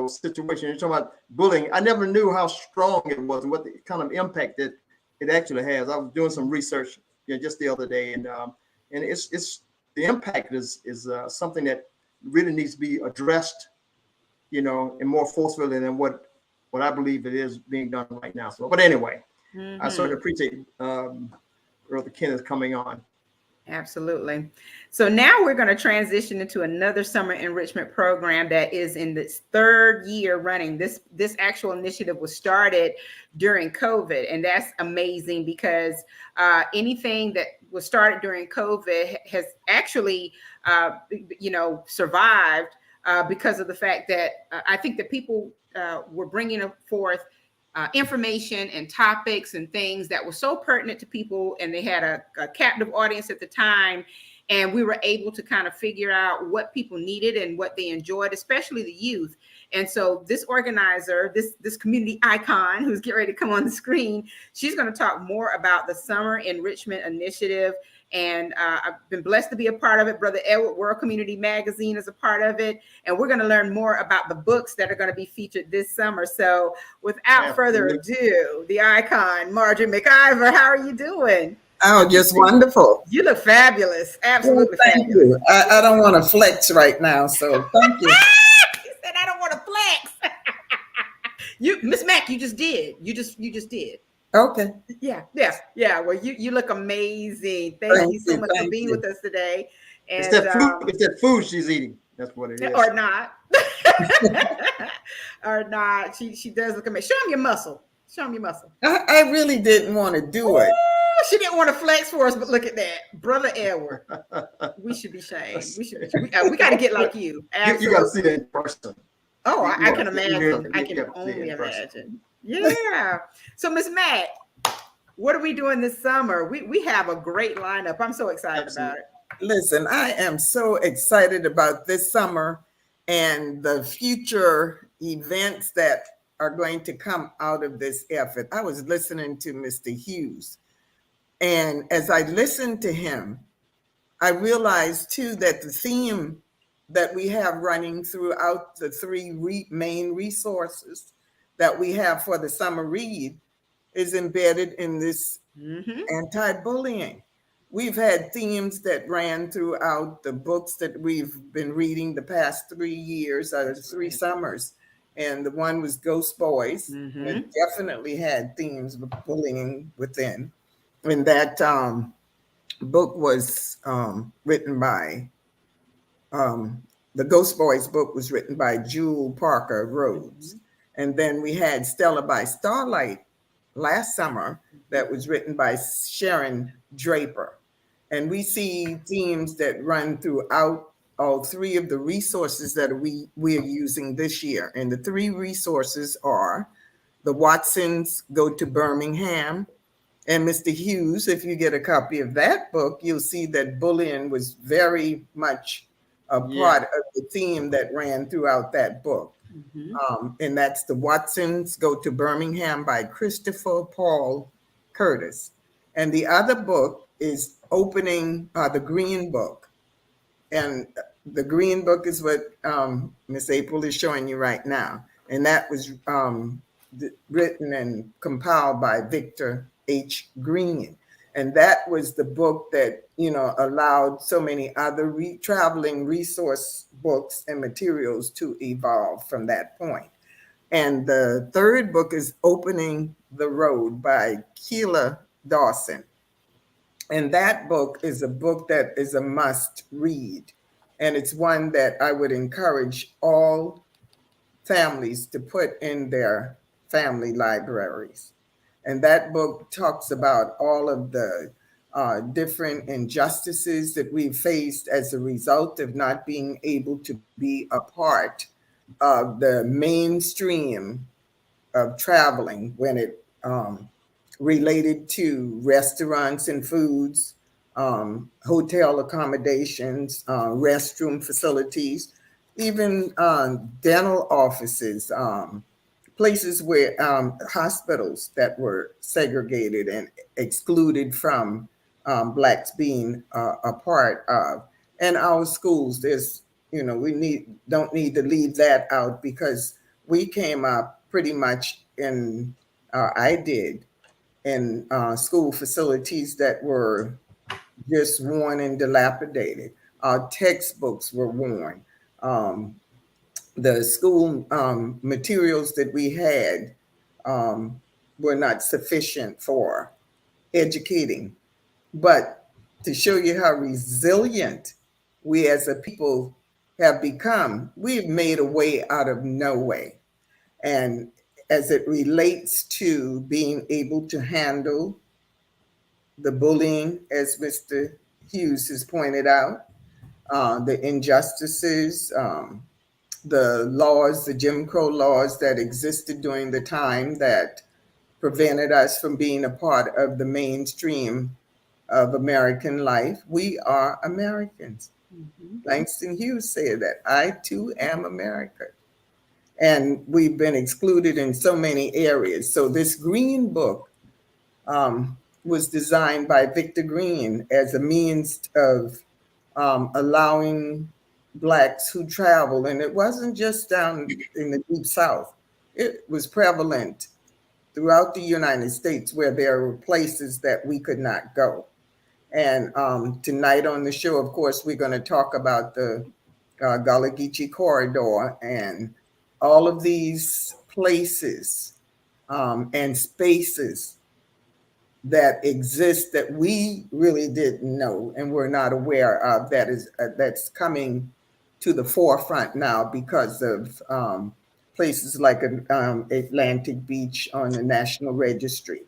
situation. You're talking about bullying. I never knew how strong it was and what the kind of impact that it actually has. I was doing some research, just the other day, and it's the impact is something that really needs to be addressed, and more forcefully than what I believe it is being done right now. So, but anyway, I certainly appreciate Brother Kenneth coming on. Absolutely. So now we're going to transition into another summer enrichment program that is in its third year running. This actual initiative was started during COVID, and that's amazing because anything that was started during COVID has actually, survived because of the fact that I think that people were bringing forth information and topics and things that were so pertinent to people, and they had a captive audience at the time, and we were able to kind of figure out what people needed and what they enjoyed, especially the youth. And so this organizer, this community icon who's getting ready to come on the screen, she's going to talk more about the Summer Enrichment Initiative. And I've been blessed to be a part of it. Brother Edward, World Community Magazine is a part of it. And we're going to learn more about the books that are going to be featured this summer. So without further ado, the icon, Marjorie McIver, how are you doing? Oh, just wonderful. You look fabulous. Absolutely thank fabulous. You. I don't want to flex right now, so thank you. He said, I don't want to flex. Miss Mac, you just did. You just did. Okay. Yeah. Well, you look amazing. Thank you so much for being with us today. And it's that food she's eating. That's what it is. Or not. Or not. She does look amazing. Show him your muscle. I really didn't want to do it. She didn't want to flex for us, but look at that. Brother Edward. We should be shamed. We got to get like you. Absolutely. You got to see that in person. Oh, I can imagine. I can only imagine. Yeah. So, Miss Matt, what are we doing this summer? We have a great lineup. I'm so excited about it. Listen, I am so excited about this summer and the future events that are going to come out of this effort. I was listening to Mr. Hughes, and as I listened to him, I realized too that the theme that we have running throughout the three main resources that we have for the summer read is embedded in this anti-bullying. We've had themes that ran throughout the books that we've been reading the past 3 years, or 3 summers. And the one was Ghost Boys. It definitely had themes of bullying within. And that book was written by, the Ghost Boys book was written by Jewel Parker Rhodes. And then we had Stella by Starlight last summer that was written by Sharon Draper. And we see themes that run throughout all 3 of the resources that we're using this year. And the 3 resources are the Watsons Go to Birmingham. And Mr. Hughes, if you get a copy of that book, you'll see that bullying was very much a part of the theme that ran throughout that book. And that's the Watsons Go to Birmingham by Christopher Paul Curtis. And the other book is opening the Green Book. And the Green Book is what Miss April is showing you right now. And that was written and compiled by Victor H. Green. And that was the book that, allowed so many other traveling resource books and materials to evolve from that point. And the third book is Opening the Road by Keela Dawson. And that book is a book that is a must read. And it's one that I would encourage all families to put in their family libraries. And that book talks about all of the different injustices that we've faced as a result of not being able to be a part of the mainstream of traveling when it related to restaurants and foods, hotel accommodations, restroom facilities, even dental offices, places where hospitals that were segregated and excluded from Blacks being a part of. And our schools, there's, we don't need to leave that out because we came up pretty much in, I did, in school facilities that were just worn and dilapidated. Our textbooks were worn. The school materials that we had were not sufficient for educating. But to show you how resilient we as a people have become, we've made a way out of no way. And as it relates to being able to handle the bullying, as Mr. Hughes has pointed out, the injustices, the laws, the Jim Crow laws that existed during the time that prevented us from being a part of the mainstream of American life. We are Americans. Langston Hughes said that I too am American. And we've been excluded in so many areas. So this green book was designed by Victor Green as a means of allowing Blacks who travel. And it wasn't just down in the Deep South. It was prevalent throughout the United States where there were places that we could not go. And tonight on the show, of course, we're going to talk about the Gullah Geechee corridor and all of these places and spaces that exist that we really didn't know and were not aware of, that's coming to the forefront now because of places like Atlantic Beach on the National Registry.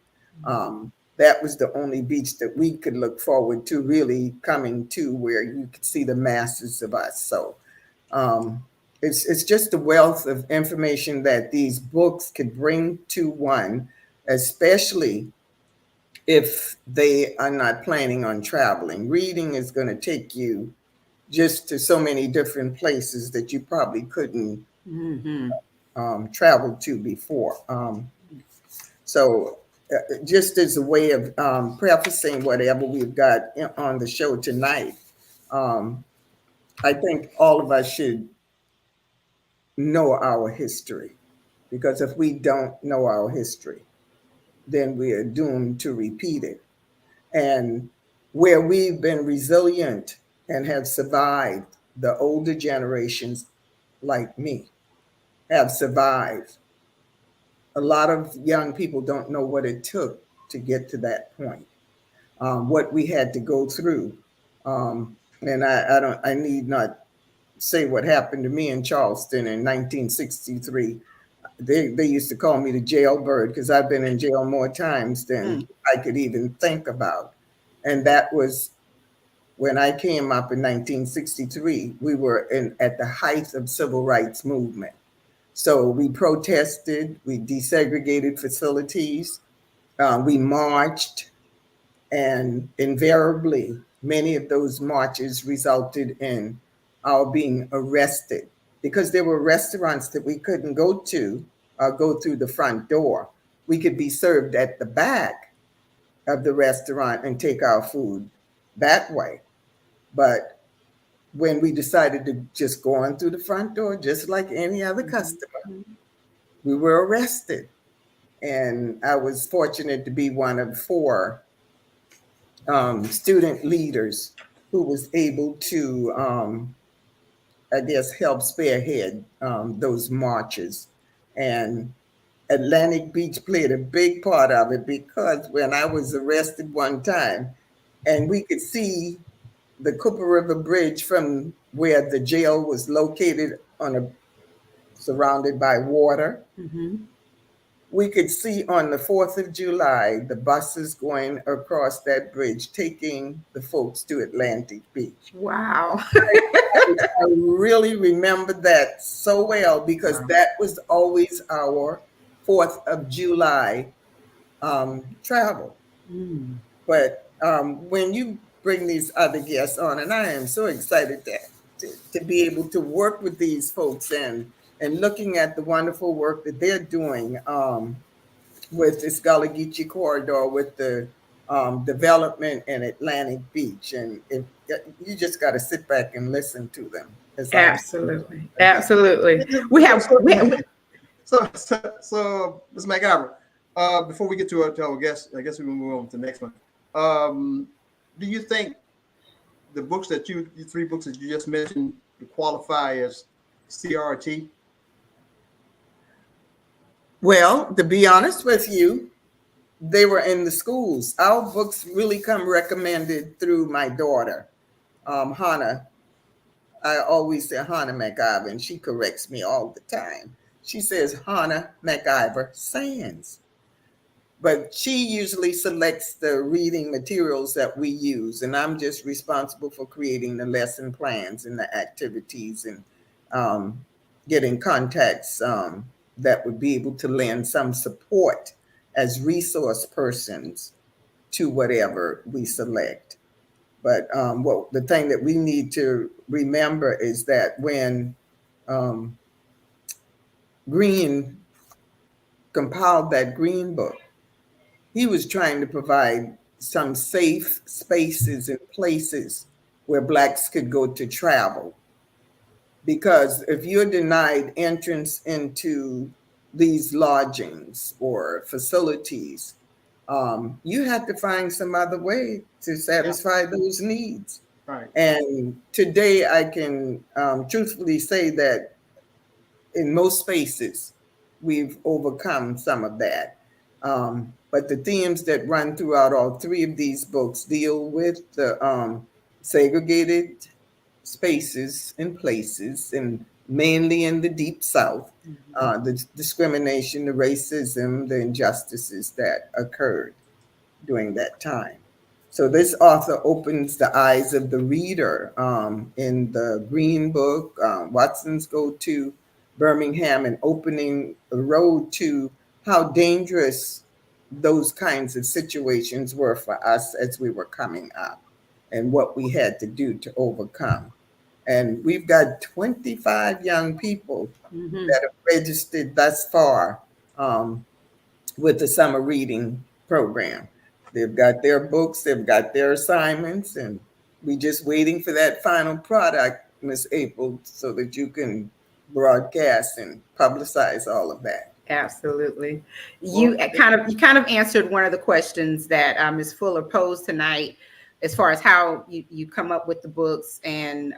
That was the only beach that we could look forward to really coming to where you could see the masses of us. So it's just a wealth of information that these books could bring to one, especially if they are not planning on traveling. Reading is going to take you just to so many different places that you probably couldn't travel to before. So just as a way of prefacing whatever we've got on the show tonight, I think all of us should know our history, because if we don't know our history, then we are doomed to repeat it. And where we've been resilient and have survived, the older generations like me have survived. A lot of young people don't know what it took to get to that point, what we had to go through. And I need not say what happened to me in Charleston in 1963. They used to call me the jailbird because I've been in jail more times than I could even think about. And that was when I came up in 1963. We were at the height of civil rights movement. So we protested, we desegregated facilities, we marched, and invariably, many of those marches resulted in our being arrested because there were restaurants that we couldn't go to or go through the front door. We could be served at the back of the restaurant and take our food that way. But when we decided to just go on through the front door, just like any other customer, we were arrested. And I was fortunate to be one of 4 student leaders who was able to, I guess, help spearhead those marches. And Atlantic Beach played a big part of it, because when I was arrested one time and we could see the Cooper River Bridge from where the jail was located surrounded by water. We could see on the 4th of July, the buses going across that bridge, taking the folks to Atlantic Beach. Wow. I really remember that so well, because that was always our 4th of July travel. But when you bring these other guests on, and I am so excited to be able to work with these folks and looking at the wonderful work that they're doing with this Gullah Geechee corridor, with the development in Atlantic Beach. And you just got to sit back and listen to them. Absolutely. Absolutely. We have So Ms. McIver, before we get to our guest, I guess we will move on to the next one. Do you think the books the 3 books that you just mentioned qualify as CRT? Well, to be honest with you, they were in the schools. Our books really come recommended through my daughter, Hannah. I always say Hannah McIver, and she corrects me all the time. She says Hannah McIver Sands. But she usually selects the reading materials that we use, and I'm just responsible for creating the lesson plans and the activities and getting contacts that would be able to lend some support as resource persons to whatever we select. But the thing that we need to remember is that when Green compiled that Green Book, he was trying to provide some safe spaces and places where Blacks could go to travel. Because if you're denied entrance into these lodgings or facilities, you have to find some other way to satisfy those needs. Right. And today I can truthfully say that in most spaces, we've overcome some of that. But the themes that run throughout all three of these books deal with the segregated spaces and places, and mainly in the Deep South, the discrimination, the racism, the injustices that occurred during that time. So this author opens the eyes of the reader. In the Green Book, Watson's Go to Birmingham, and opening the road to how dangerous those kinds of situations were for us as we were coming up and what we had to do to overcome. And we've got 25 young people that have registered thus far with the summer reading program. They've got their books, they've got their assignments, and we're just waiting for that final product, Miss April, so that you can broadcast and publicize all of that. Absolutely. You kind of answered one of the questions that Ms. Fuller posed tonight, as far as how you come up with the books and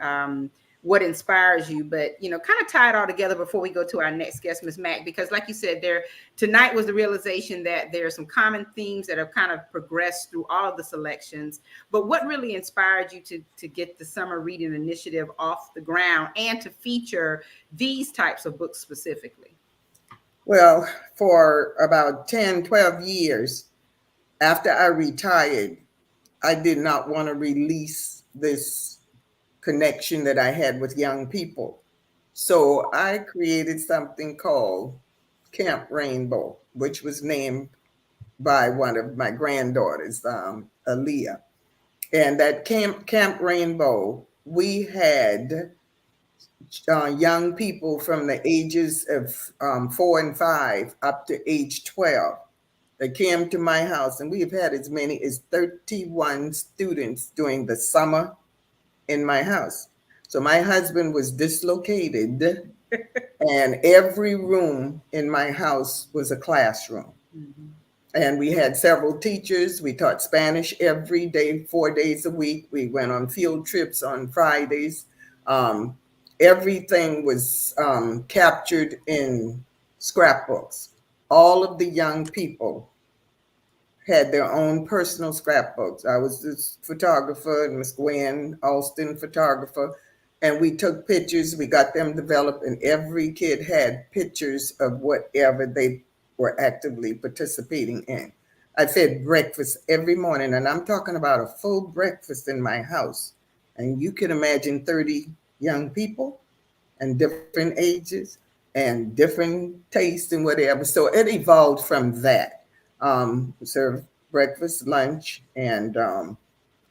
what inspires you, but kind of tie it all together before we go to our next guest, Ms. Mack, because like you said, tonight was the realization that there are some common themes that have kind of progressed through all of the selections. But what really inspired you to get the Summer Reading Initiative off the ground and to feature these types of books specifically? Well, for about 10, 12 years after I retired, I did not want to release this connection that I had with young people. So I created something called Camp Rainbow, which was named by one of my granddaughters, Aaliyah. And that Camp Rainbow, we had young people from the ages of 4 and 5 up to age 12 that came to my house. And we've had as many as 31 students during the summer in my house. So my husband was dislocated and every room in my house was a classroom. And we had several teachers. We taught Spanish every day, 4 days a week. We went on field trips on Fridays. Everything was captured in scrapbooks. All of the young people had their own personal scrapbooks. I was this photographer, and Miss Gwen Alston, photographer, and we took pictures. We got them developed, and every kid had pictures of whatever they were actively participating in. I fed breakfast every morning, and I'm talking about a full breakfast in my house. And you can imagine 30 young people and different ages and different tastes and whatever. So it evolved from that. Served breakfast, lunch, and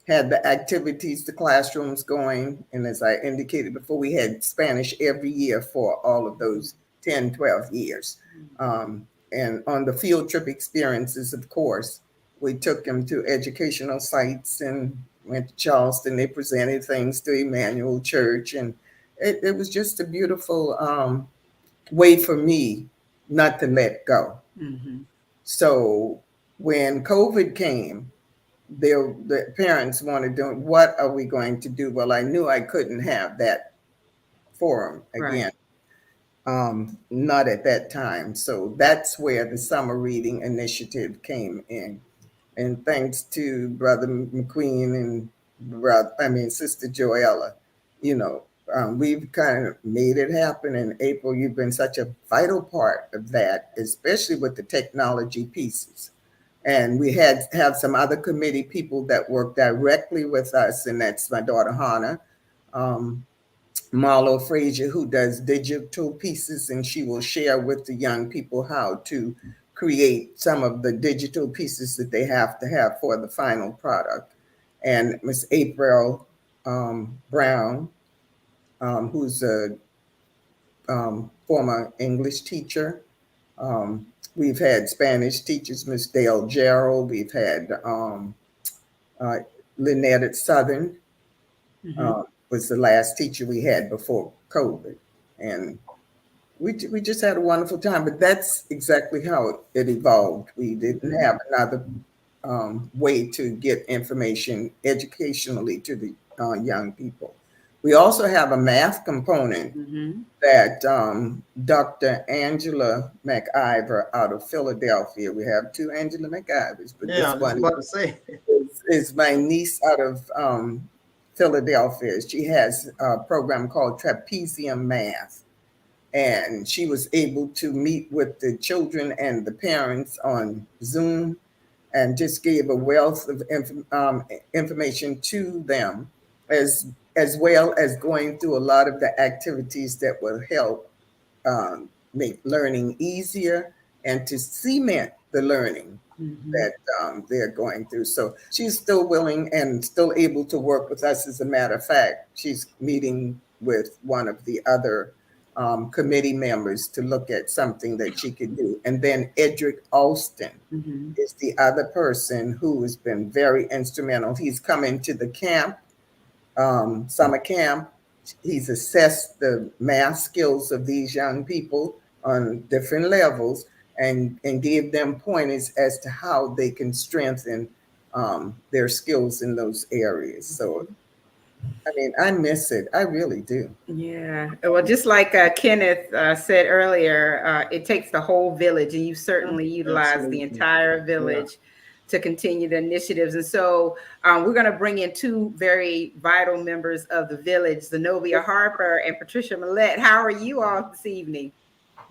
had the activities, the classrooms going. And as I indicated before, we had Spanish every year for all of those 10, 12 years. And on the field trip experiences, of course, we took them to educational sites and went to Charleston. They presented things to Emmanuel Church. And it was just a beautiful way for me not to let go. So when COVID came, the parents wanted to know, what are we going to do? Well, I knew I couldn't have that forum again. Not at that time. So that's where the Summer Reading Initiative came in. And thanks to Brother McQueen and Sister Joella, we've kind of made it happen. And April, you've been such a vital part of that, especially with the technology pieces. And we have some other committee people that work directly with us, and that's my daughter Hannah, Marlo Frazier, who does digital pieces, and she will share with the young people how to create some of the digital pieces that they have to have for the final product. And Miss April Brown, who's a former English teacher. We've had Spanish teachers, Miss Dale Gerald. We've had Lynette at Southern. Was the last teacher we had before COVID. And we just had a wonderful time, but that's exactly how it evolved. We didn't have another way to get information educationally to the young people. We also have a math component that Dr. Angela McIver out of Philadelphia. We have two Angela McIvers, but Yeah, I this was one about to say. is my niece out of Philadelphia. She has a program called Trapezium Math, and she was able to meet with the children and the parents on Zoom and just gave a wealth of information to them, as well as going through a lot of the activities that will help make learning easier and to cement the learning that they're going through. So she's still willing and still able to work with us. As a matter of fact, she's meeting with one of the other committee members to look at something that she could do. And then Edric Alston is the other person who has been very instrumental. He's come into the camp, summer camp. He's assessed the math skills of these young people on different levels and gave them pointers as to how they can strengthen their skills in those areas. So, I mean, I miss it. I really do. Yeah. Well, just like Kenneth said earlier, it takes the whole village, and you certainly utilize the entire village to continue the initiatives. And so we're going to bring in two very vital members of the village, Zenobia Harper and Patricia Millette. How are you all this evening?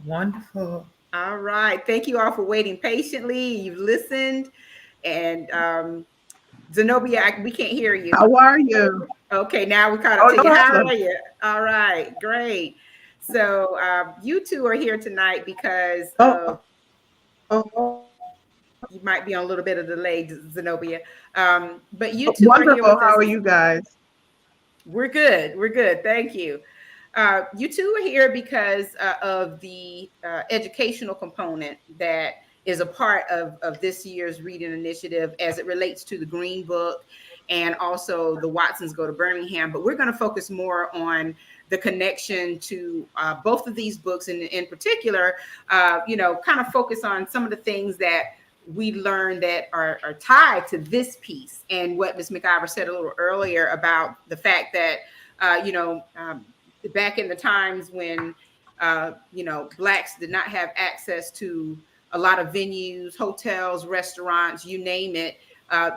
Wonderful. All right. Thank you all for waiting patiently. You've listened. And Zenobia, we can't hear you. How are you? Okay, now we caught up to you. No How problem. are you? All right, great. So you two are here tonight because you might be on a little bit of delay, Zenobia. But you two are here Wonderful. with us. How are you guys? We're good. We're good. Thank you. You two are here because of the educational component that is a part of this year's reading initiative as it relates to the Green Book and also the Watsons Go to Birmingham. But we're going to focus more on the connection to both of these books, and in particular, kind of focus on some of the things that we learned that are tied to this piece, and what Ms. McIver said a little earlier about the fact that, back in the times when, Blacks did not have access to a lot of venues, hotels, restaurants, you name it,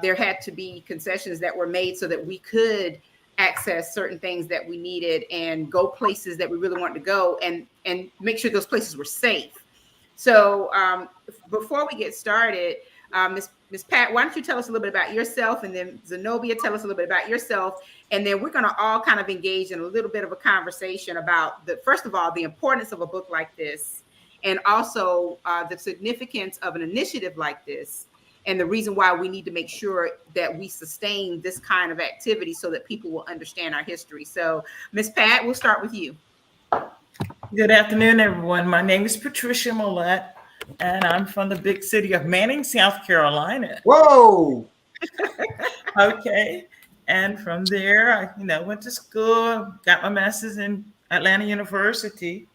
there had to be concessions that were made so that we could access certain things that we needed and go places that we really wanted to go, and make sure those places were safe. So before we get started, Ms. Pat, why don't you tell us a little bit about yourself, and then Zenobia, tell us a little bit about yourself, and then we're going to all kind of engage in a little bit of a conversation about first of all, the importance of a book like this, and also the significance of an initiative like this, and the reason why we need to make sure that we sustain this kind of activity so that people will understand our history. So, Ms. Pat, we'll start with you. Good afternoon, everyone. My name is Patricia Millette, and I'm from the big city of Manning, South Carolina. Whoa! Okay. And from there, I went to school, got my master's in Atlanta University,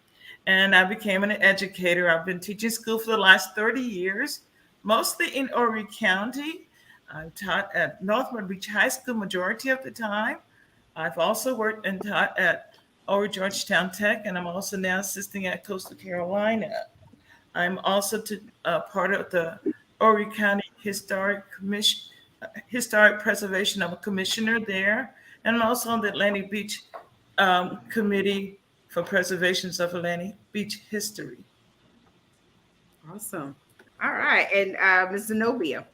and I became an educator. I've been teaching school for the last 30 years, mostly in Horry County. I taught at Northwood Beach High School majority of the time. I've also worked and taught at Georgetown Tech, and I'm also now assisting at Coastal Carolina. I'm also part of the Horry County Historic Preservation. I'm a commissioner there, and I'm also on the Atlantic Beach Committee for Preservations of Atlantic Beach History. Awesome. All right, and Ms. Zenobia.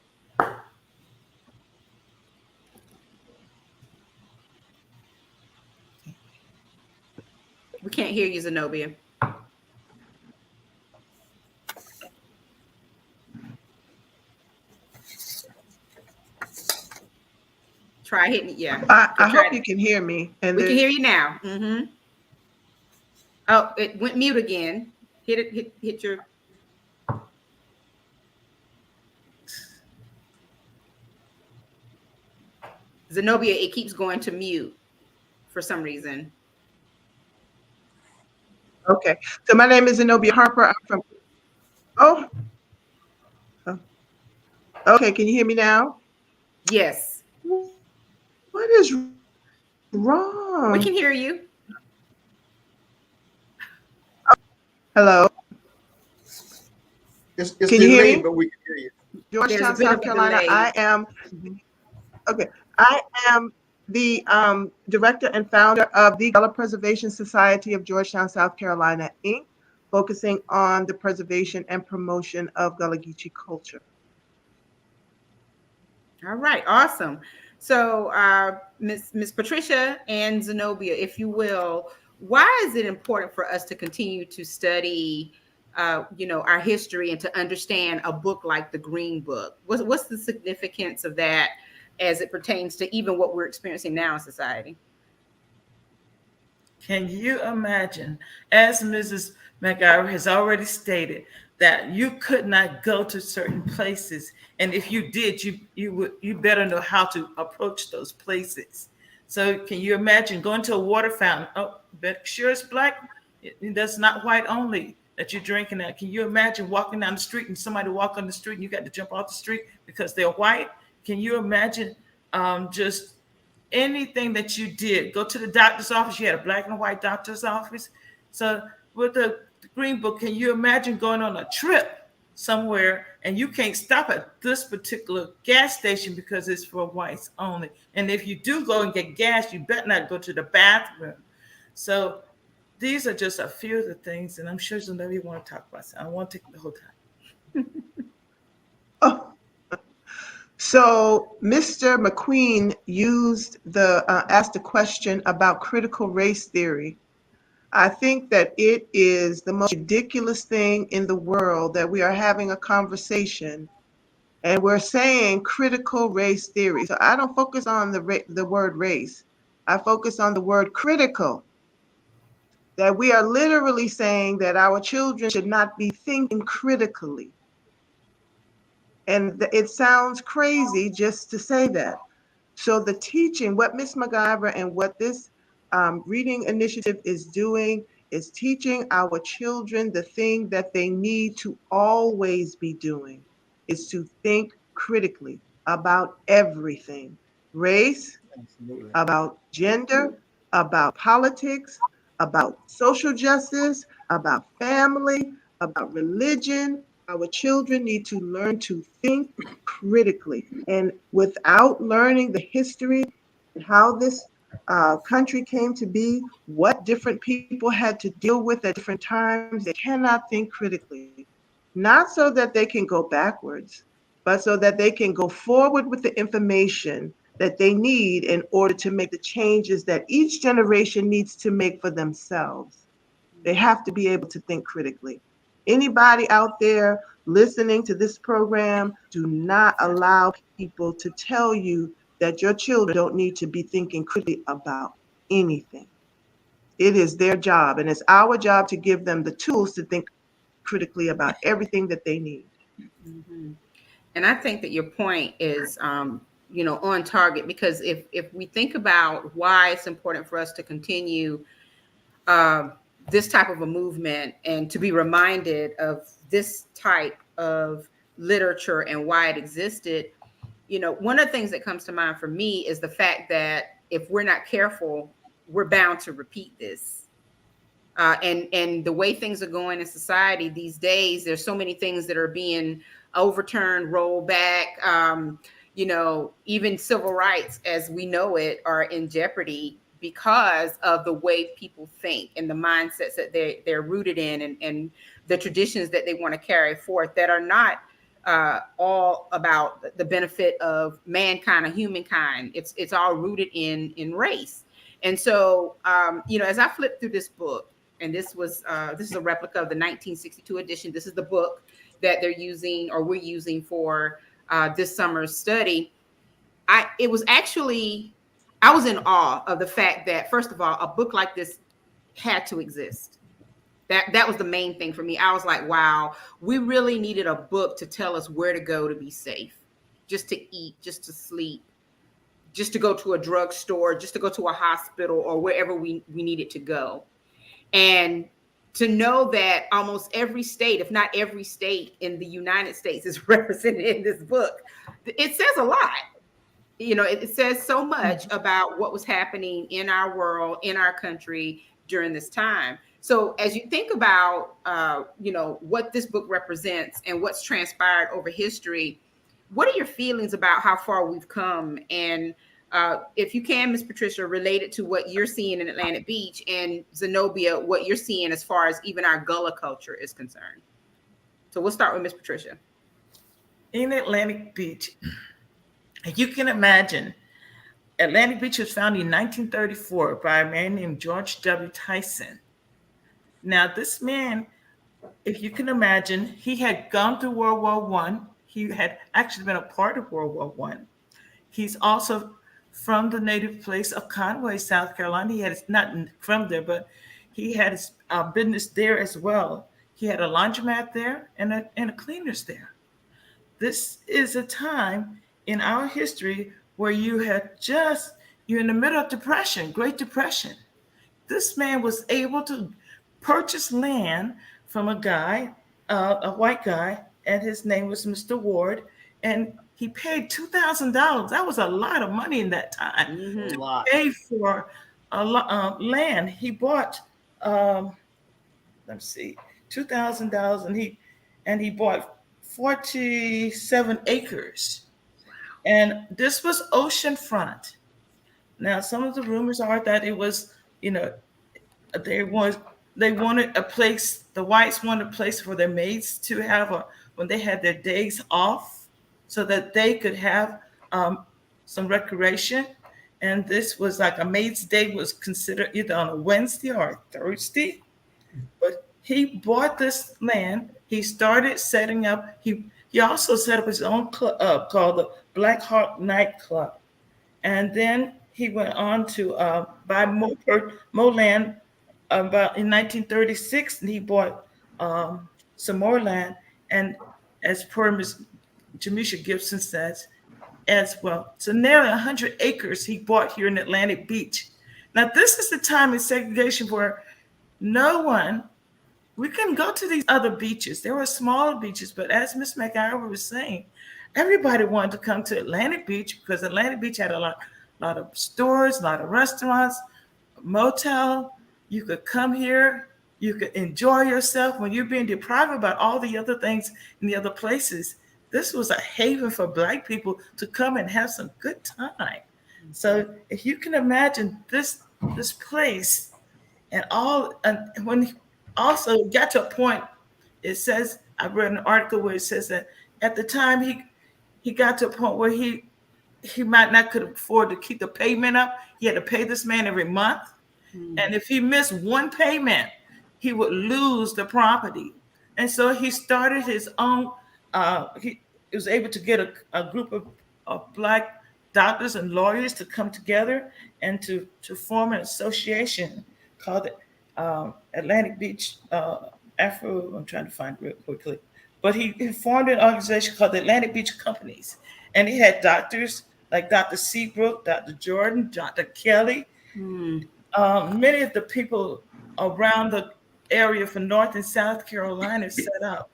can't hear you, Zenobia. Try hitting, yeah. I hope you can hear me. And we can hear you now. Mm-hmm. Oh, it went mute again. Hit it, hit your. Zenobia, it keeps going to mute for some reason. Okay, so my name is Zenobia Harper. I'm from, oh. Okay, can you hear me now? Yes. What is wrong? We can hear you. Hello? It's can you hear me? But we can hear you. Georgetown, South Carolina. I am the director and founder of the Gullah Preservation Society of Georgetown, South Carolina, Inc., focusing on the preservation and promotion of Gullah Geechee culture. All right, awesome. So, Ms. Patricia and Zenobia, if you will, why is it important for us to continue to study, our history and to understand a book like the Green Book? What's the significance of that as it pertains to even what we're experiencing now in society? Can you imagine, as Mrs. McIver has already stated, that you could not go to certain places, and if you did, you better know how to approach those places. So can you imagine going to a water fountain? Oh, but sure it's black. That's not white only that you're drinking at. Can you imagine walking down the street and somebody walk on the street and you got to jump off the street because they're white? Can you imagine just anything that you did? Go to the doctor's office. You had a black and white doctor's office. So with the Green Book, can you imagine going on a trip somewhere and you can't stop at this particular gas station because it's for whites only? And if you do go and get gas, you better not go to the bathroom. So these are just a few of the things, and I'm sure Zenobia want to talk about it. I don't want to take the whole time. Oh. So Mr. McQueen asked a question about critical race theory. I think that it is the most ridiculous thing in the world that we are having a conversation and we're saying critical race theory. So I don't focus on the word race. I focus on the word critical. That we are literally saying that our children should not be thinking critically. And it sounds crazy just to say that. So the teaching, what Ms. McIver and what this reading initiative is doing is teaching our children the thing that they need to always be doing, is to think critically about everything. Race, Absolutely. about gender, about politics, about social justice, about family, about religion. Our children need to learn to think critically. And without learning the history and how this country came to be, what different people had to deal with at different times, they cannot think critically. Not so that they can go backwards, but so that they can go forward with the information that they need in order to make the changes that each generation needs to make for themselves. They have to be able to think critically. Anybody out there listening to this program, do not allow people to tell you that your children don't need to be thinking critically about anything. It is their job, and it's our job to give them the tools to think critically about everything that they need. Mm-hmm. And I think that your point is, on target, because if we think about why it's important for us to continue this type of a movement and to be reminded of this type of literature and why it existed, one of the things that comes to mind for me is the fact that if we're not careful, we're bound to repeat this. And the way things are going in society these days, there's so many things that are being overturned, rolled back. Even civil rights as we know it are in jeopardy because of the way people think and the mindsets that they're rooted in, and the traditions that they want to carry forth that are not all about the benefit of mankind or humankind. It's all rooted in race. And so, as I flip through this book, and this is a replica of the 1962 edition. This is the book that they're using, or we're using for this summer's study. I was in awe of the fact that, first of all, a book like this had to exist. That was the main thing for me. I was like, wow, we really needed a book to tell us where to go to be safe, just to eat, just to sleep, just to go to a drugstore, just to go to a hospital, or wherever we needed to go. And to know that almost every state, if not every state in the United States, is represented in this book, it says a lot. You know, it says so much about what was happening in our world, in our country during this time. So as you think about, what this book represents and what's transpired over history, what are your feelings about how far we've come? And if you can, Ms. Patricia, relate it to what you're seeing in Atlantic Beach, and Zenobia, what you're seeing as far as even our Gullah culture is concerned. So we'll start with Ms. Patricia. In Atlantic Beach, you can imagine, Atlantic Beach was founded in 1934 by a man named George W. Tyson. Now, this man, if you can imagine, he had gone through World War I. He had actually been a part of World War I. He's also from the native place of Conway, South Carolina. He had, not from there, but he had his business there as well. He had a laundromat there and a cleaners there. This is a time in our history where you're in the middle of depression, Great Depression. This man was able to purchase land from a guy, a white guy, and his name was Mr. Ward, and he paid $2,000. That was a lot of money in that time to pay for land. He bought, $2,000, and he bought 47 acres. And this was oceanfront. Now, some of the rumors are that it was, they wanted a place, the whites wanted a place for their maids to have when they had their days off, so that they could have some recreation. And this was like a maid's day was considered either on a Wednesday or a Thursday. But he bought this land. He started setting up, he also set up his own club called the Black Hawk Night Club. And then he went on to buy more land about in 1936, and he bought some more land. And as per Ms. Jamisha Gibson says, as well. So nearly 100 acres he bought here in Atlantic Beach. Now, this is the time in segregation where we couldn't go to these other beaches. There were smaller beaches, but as Ms. McIver was saying, everybody wanted to come to Atlantic Beach because Atlantic Beach had a lot of stores, a lot of restaurants, motel. You could come here, you could enjoy yourself when you're being deprived about all the other things in the other places. This was a haven for Black people to come and have some good time. So if you can imagine this place and when he also got to a point, it says, I read an article where it says that at the time he got to a point where he might not could afford to keep the payment up. He had to pay this man every month. And if he missed one payment, he would lose the property. And so he started his own, he was able to get a group of Black doctors and lawyers to come together and to form an association called Atlantic Beach I'm trying to find it real quickly. But he formed an organization called the Atlantic Beach Companies. And he had doctors like Dr. Seabrook, Dr. Jordan, Dr. Kelly, many of the people around the area from North and South Carolina set up.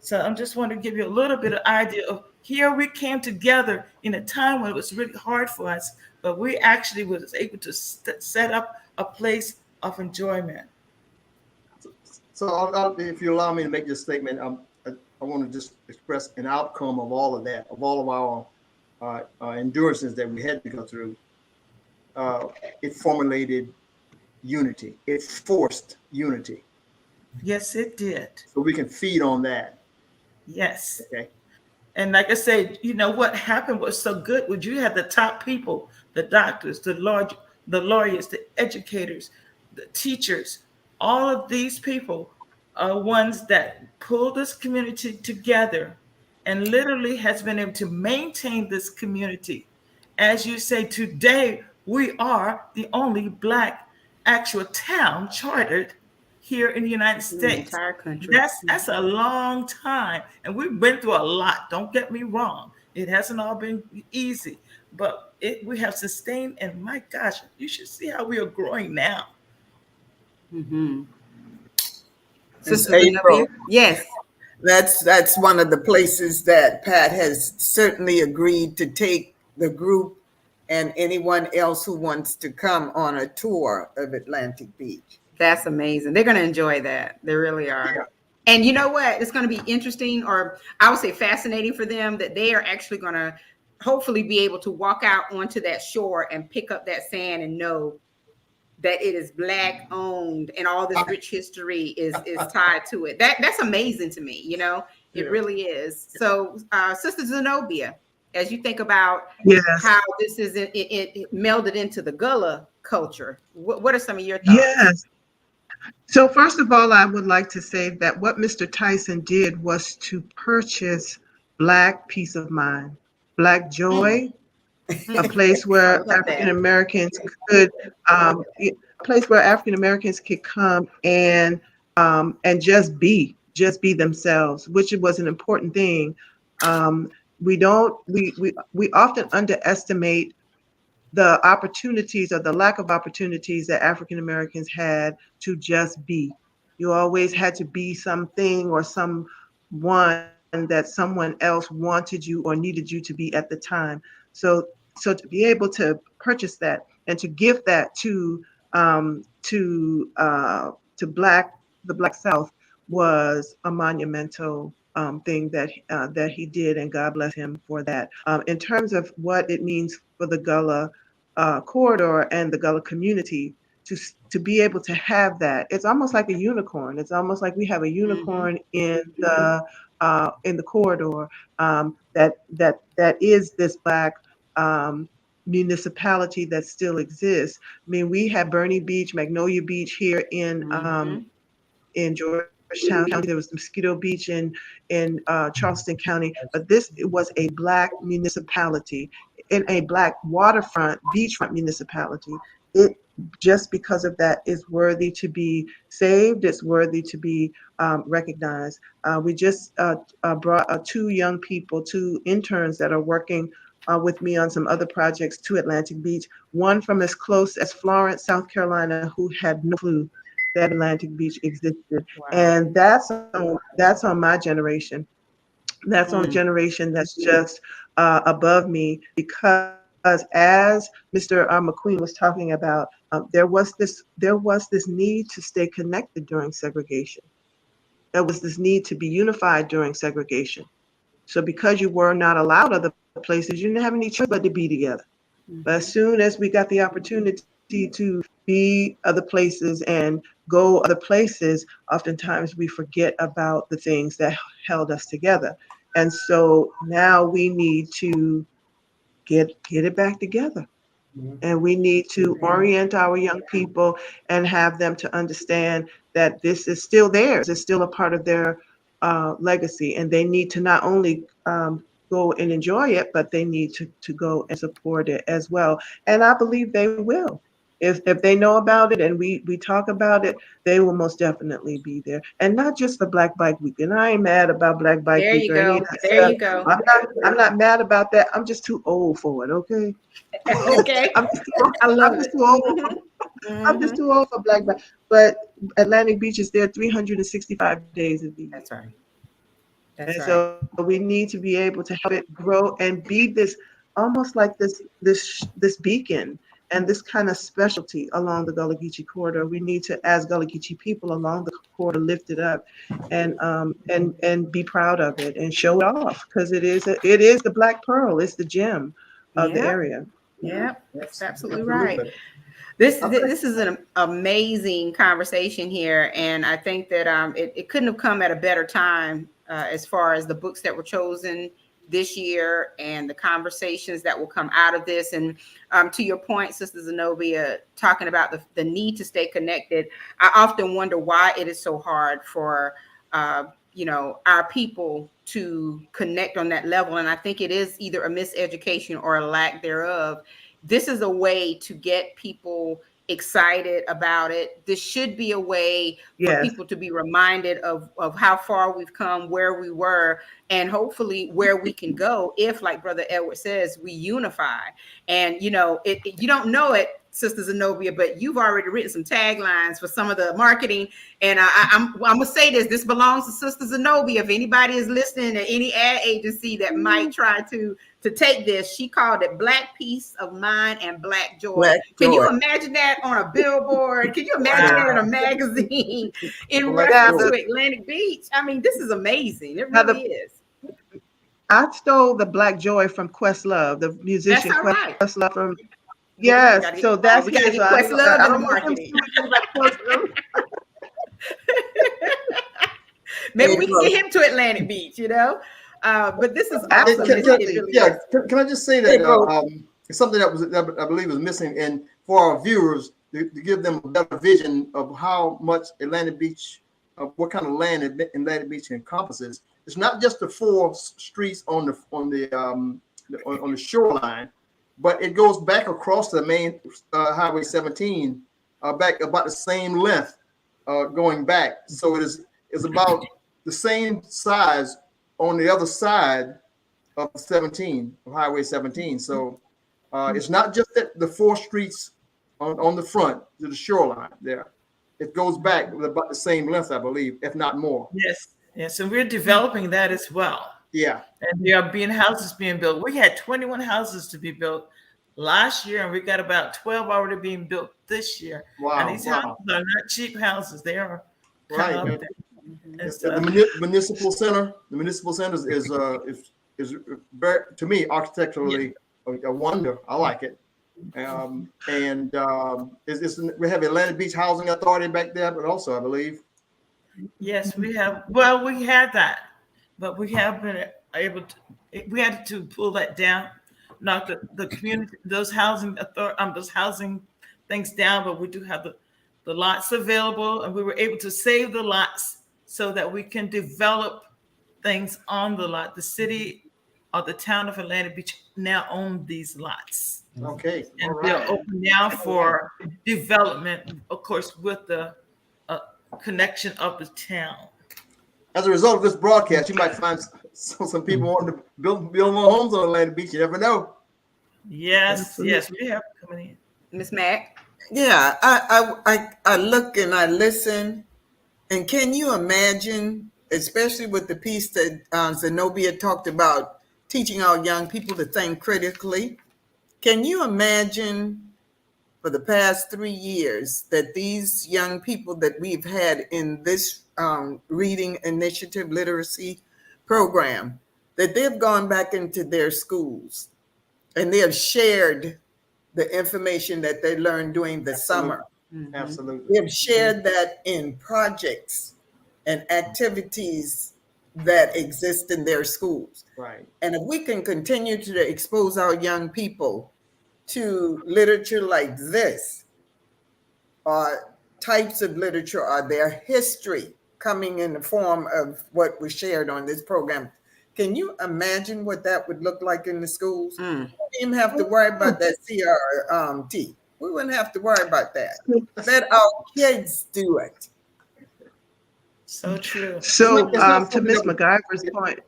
So I'm just want to give you a little bit of idea of here we came together in a time when it was really hard for us, but we actually was able to set up a place of enjoyment. So if you allow me to make this statement, I want to just express an outcome of all of that, of all of our endurances that we had to go through. It formulated unity. It forced unity. Yes, it did. So we can feed on that. Yes. Okay. And like I said, what happened was so good. Would you had the top people, the doctors, the lawyers, the educators, the teachers, All of these people are ones that pull this community together and literally has been able to maintain this community. As you say, today we are the only Black actual town chartered here in the United In the States. entire country. That's a long time, and we've been through a lot. Don't get me wrong; it hasn't all been easy, but we have sustained. And my gosh, you should see how we are growing now. Mm-hmm. And Sister Zenobia? Yes. That's one of the places that Pat has certainly agreed to take the group and anyone else who wants to come on a tour of Atlantic Beach. That's amazing. They're going to enjoy that. They really are. Yeah. And you know what? It's going to be interesting, or I would say fascinating for them, that they are actually going to hopefully be able to walk out onto that shore and pick up that sand and know that it is Black owned and all this rich history is tied to it. That's amazing to me. You know, it really is. So, Sister Zenobia, as you think about how this is it melded into the Gullah culture, what are some of your thoughts? Yes. So first of all, I would like to say that what Mr. Tyson did was to purchase Black peace of mind, Black joy, a place where African Americans could, come and just be themselves, which was an important thing. We often underestimate the opportunities or the lack of opportunities that African Americans had to just be. You always had to be something or someone that someone else wanted you or needed you to be at the time. So to be able to purchase that and to give that to the Black South was a monumental thing that he did, and God bless him for that. In terms of what it means for the Gullah corridor and the Gullah community to be able to have that, it's almost like a unicorn. It's almost like we have a unicorn in the corridor that is this Black municipality that still exists. I mean, we have Bernie Beach, Magnolia Beach here in Georgetown County. There was Mosquito Beach in Charleston County, but this was a Black municipality in a Black waterfront, beachfront municipality. It, just because of that, is worthy to be saved. It's worthy to be recognized. We just brought two interns that are working with me on some other projects to Atlantic Beach. One from as close as Florence, South Carolina, who had no clue that Atlantic Beach existed. Wow. And that's on my generation. That's on a generation that's just above me, because as Mr. McQueen was talking about, there was this need to stay connected during segregation. There was this need to be unified during segregation. So because you were not allowed other places, you didn't have any choice but to be together. But as soon as we got the opportunity to be other places and go other places, oftentimes we forget about the things that held us together. And so now we need to get it back together. And we need to orient our young people and have them to understand that this is still theirs. It's still a part of their legacy. And they need to not only go and enjoy it, but they need to go and support it as well. And I believe they will. If they know about it and we talk about it, they will most definitely be there. And not just for Black Bike Week. And I ain't mad about Black Bike Week or any of that stuff. You go. I'm not mad about that. I'm just too old for it, okay? Okay. I'm just too old for Black Bike. But Atlantic Beach is there 365 days of the year. That's right. So we need to be able to help it grow and be this, almost like this beacon and this kind of specialty along the Gullah Geechee corridor. We need to, as Gullah Geechee people along the corridor, lift it up and be proud of it and show it off, because it is the Black pearl. It's the gem of the area. Yeah, that's absolutely right. This is an amazing conversation here, and I think that it couldn't have come at a better time as far as the books that were chosen this year and the conversations that will come out of this. And to your point, Sister Zenobia, talking about the need to stay connected, I often wonder why it is so hard for our people to connect on that level. And I think it is either a miseducation or a lack thereof. This is a way to get people excited about it. This should be a way for people to be reminded of how far we've come, where we were, and hopefully where we can go if, like Brother Edward says, we unify. And you don't know it, Sister Zenobia, but you've already written some taglines for some of the marketing. And I'm gonna say this belongs to Sister Zenobia. If anybody is listening to any ad agency that might try to take this, she called it Black Peace of Mind and Black Joy. Can you imagine that on a billboard? Can you imagine it in a magazine in reference to Atlantic Beach? I mean, this is amazing. It really is. I stole the Black Joy from Questlove, the musician Questlove from. Yes, so that's we got to get Questlove in the marketing. Maybe we can get him to Atlantic Beach, but this is awesome. Can I just say that it's something that I believe is missing, and for our viewers to give them a better vision of how much Atlantic Beach, what kind of land Atlantic Beach encompasses. It's not just the 4 streets on the shoreline, but it goes back across the main Highway 17, back about the same length going back. So it's about the same size on the other side of 17, of Highway 17. So it's not just that the 4 streets on the front to the shoreline there. It goes back with about the same length, I believe, if not more. Yes, and we're developing that as well. Yeah. And there are houses being built. We had 21 houses to be built last year, and we got about 12 already being built this year. Wow. And these houses are not cheap houses. They are kind of up there. The municipal center is very, to me, architecturally a wonder. I like it. We have Atlantic Beach Housing Authority back there, but also I believe. Yes, we have. Well, we had that, but we have been able to. We had to pull that down, knock the community, those housing things down. But we do have the lots available, and we were able to save the lots so that we can develop things on the lot. The city or the town of Atlantic Beach now own these lots. Okay, and they're open now for development, of course, with the connection of the town. As a result of this broadcast, you might find some people wanting to build more homes on Atlantic Beach. You never know. Yes, we have coming in. Miss Mac. Yeah, I look and I listen, and can you imagine, especially with the piece that Zenobia talked about, teaching our young people to think critically? Can you imagine for the past 3 years that these young people that we've had in this reading initiative literacy program, that they've gone back into their schools and they have shared the information that they learned during the summer? Absolutely. They have shared that in projects and activities that exist in their schools. Right. And if we can continue to expose our young people to literature like this, types of literature, or their history coming in the form of what was shared on this program, can you imagine what that would look like in the schools? We wouldn't even have to worry about that CRT. We wouldn't have to worry about that. Let our kids do it. So true. So to Miss McIver's point.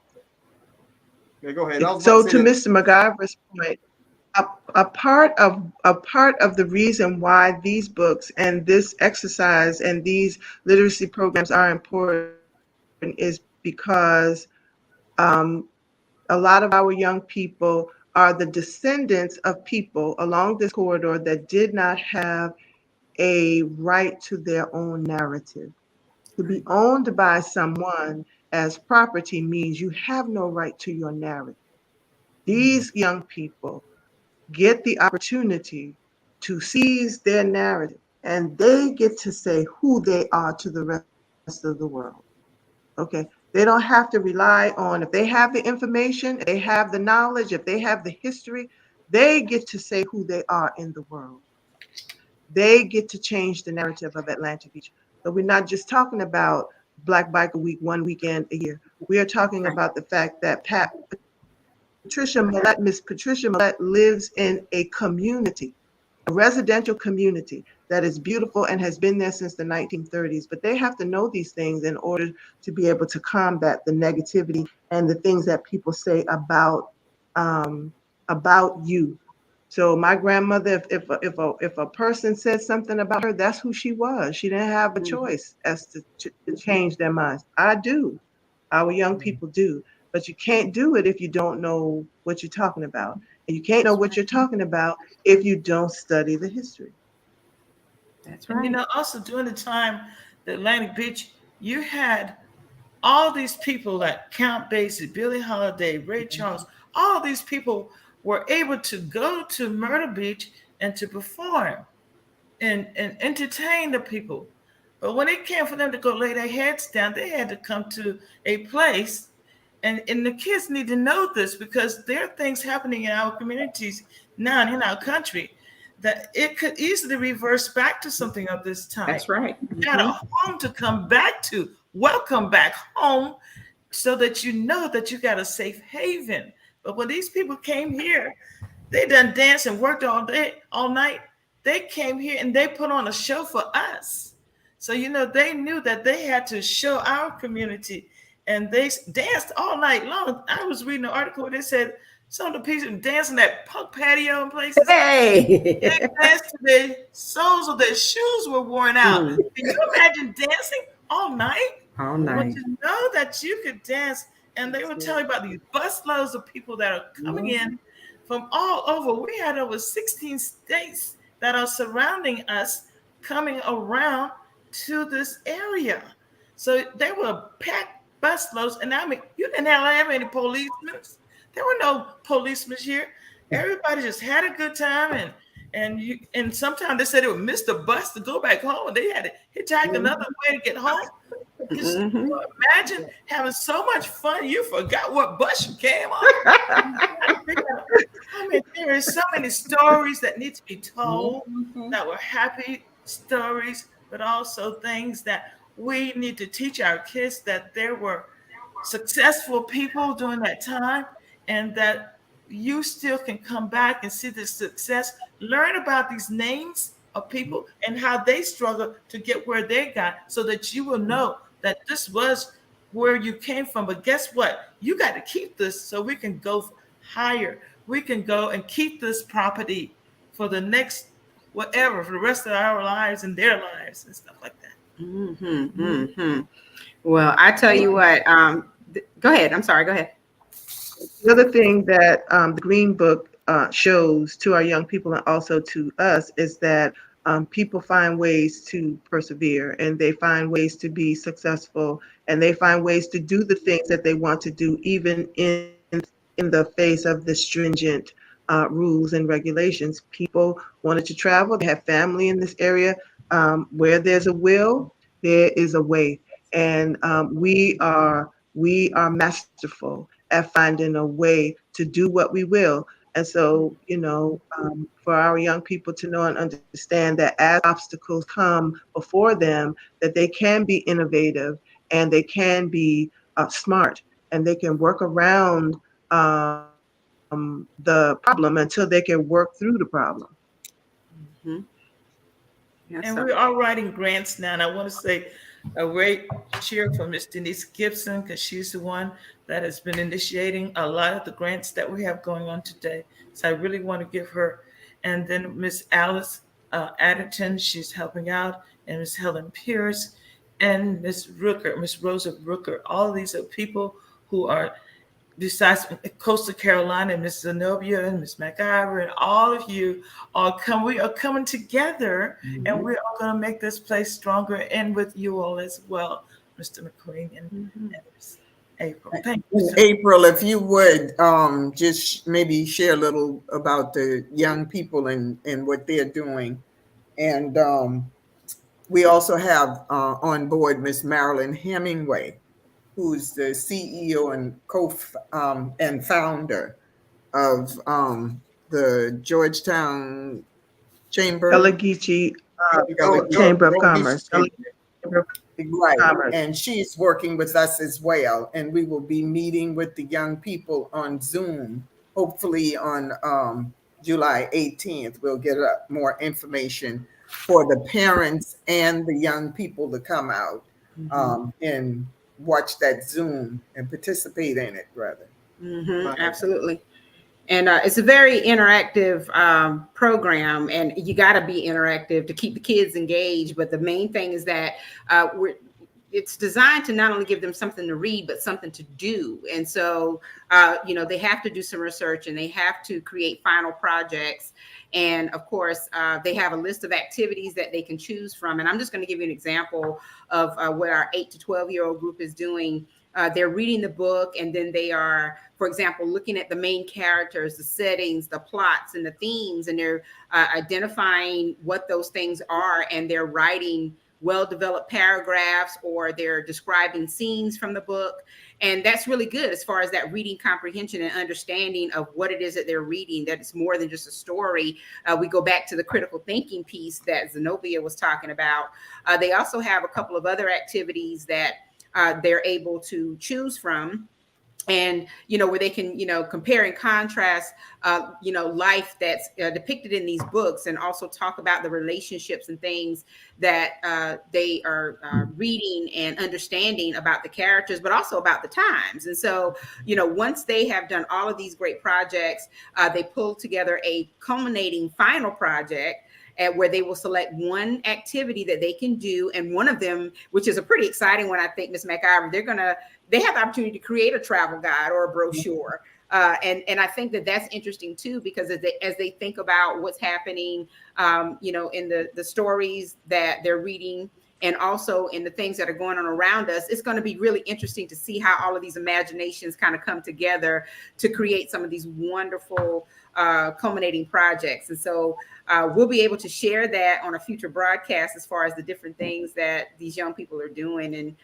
Yeah, go ahead. So to Mr. McIver's point, a part of the reason why these books and this exercise and these literacy programs are important is because a lot of our young people are the descendants of people along this corridor that did not have a right to their own narrative. To be owned by someone as property means you have no right to your narrative. These young people get the opportunity to seize their narrative, and they get to say who they are to the rest of the world. Okay, They don't have to rely on, if they have the information, if they have the knowledge, if they have the history, they get to say who they are in the world. They get to change the narrative of Atlanta Beach. So we're not just talking about Black Biker Week, one weekend a year. We are talking about the fact that Miss Patricia Millette lives in a community, a residential community that is beautiful and has been there since the 1930s. But they have to know these things in order to be able to combat the negativity and the things that people say about you. So my grandmother, if a person said something about her, that's who she was. She didn't have a choice as to change their minds. I do. Our young people do. But you can't do it if you don't know what you're talking about. And you can't know what you're talking about if you don't study the history. That's And right. also during the time, the Atlantic Beach, you had all these people like Count Basie, Billie Holiday, Ray Charles, all these people were able to go to Myrtle Beach and to perform and entertain the people. But when it came for them to go lay their heads down, they had to come to a place. And the kids need to know this because there are things happening in our communities now and in our country that it could easily reverse back to something of this time. That's right. You got a home to come back to. Welcome back home so that you know that you got a safe haven. But when these people came here, they done danced and worked all day, all night. They came here and they put on a show for us. So, they knew that they had to show our community and they danced all night long. I was reading an article where they said some of the people dancing that punk patio in places. Hey! They danced to the soles of their shoes were worn out. Can you imagine dancing all night? All night. But to know that you could dance, and they would tell you about these busloads of people that are coming in from all over. We had over 16 states that are surrounding us coming around to this area. So they were packed busloads. And I mean, you didn't have any policemen. There were no policemen here. Everybody just had a good time. And sometimes they said they would miss the bus to go back home. They had to hitchhike another way to get home. Imagine having so much fun, you forgot what bus you came on. I mean, there are so many stories that need to be told that were happy stories, but also things that we need to teach our kids that there were successful people during that time and that you still can come back and see the success, learn about these names of people and how they struggled to get where they got so that you will know that this was where you came from. But guess what? You got to keep this so we can go higher. We can go and keep this property for the next whatever, for the rest of our lives and their lives and stuff like that. Well, I tell you what, go ahead. I'm sorry. Go ahead. The other thing that the Green Book shows to our young people and also to us is that people find ways to persevere and they find ways to be successful and they find ways to do the things that they want to do, even in the face of the stringent rules and regulations. People wanted to travel. They have family in this area. Where there's a will, there is a way. And we are masterful at finding a way to do what we will. And so, for our young people to know and understand that as obstacles come before them, that they can be innovative and they can be smart and they can work around the problem until they can work through the problem. Yes, and sir. we are writing grants now. And I want to say a great cheer for Miss Denise Gibson, because she's the one that has been initiating a lot of the grants that we have going on today. So I really want to give her. And then Miss Alice Adderton, she's helping out, and Miss Helen Pierce, and Miss Rooker, Miss Rosa Rooker. All of these are people who are, besides Coastal Carolina, Miss Zenobia and Miss McIver, and all of you we are coming together, and we're all going to make this place stronger, and with you all as well, Mr. McQueen and Miss April. Thank you. April, if you would just maybe share a little about the young people and what they're doing. And we also have on board Miss Marilyn Hemingway, who's the CEO and and founder of the Georgetown Chamber. Gullah Geechee Gullah Geechee. Chamber of Commerce. Right. Commerce. And she's working with us as well. And we will be meeting with the young people on Zoom, hopefully on July 18th. We'll get more information for the parents and the young people to come out and watch that Zoom and participate in it, rather. Absolutely. And it's a very interactive program, and you got to be interactive to keep the kids engaged. But the main thing is that it's designed to not only give them something to read, but something to do. And so, they have to do some research, and they have to create final projects. And of course, they have a list of activities that they can choose from. And I'm just going to give you an example of what our 8 to 12-year-old group is doing. They're reading the book, and then they are, for example, looking at the main characters, the settings, the plots, and the themes, and they're identifying what those things are, and they're writing well-developed paragraphs, or they're describing scenes from the book. And that's really good as far as that reading comprehension and understanding of what it is that they're reading, that it's more than just a story. We go back to the critical thinking piece that Zenobia was talking about. They also have a couple of other activities that they're able to choose from, and where they can compare and contrast life that's depicted in these books, and also talk about the relationships and things that they are reading and understanding about the characters, but also about the times. And so once they have done all of these great projects, they pull together a culminating final project where they will select one activity that they can do. And one of them, which is a pretty exciting one, I think, Ms. McIver, they have the opportunity to create a travel guide or a brochure. And I think that that's interesting too, because as they think about what's happening, in the stories that they're reading, and also in the things that are going on around us, it's going to be really interesting to see how all of these imaginations kind of come together to create some of these wonderful culminating projects. And so we'll be able to share that on a future broadcast as far as the different things that these young people are doing. And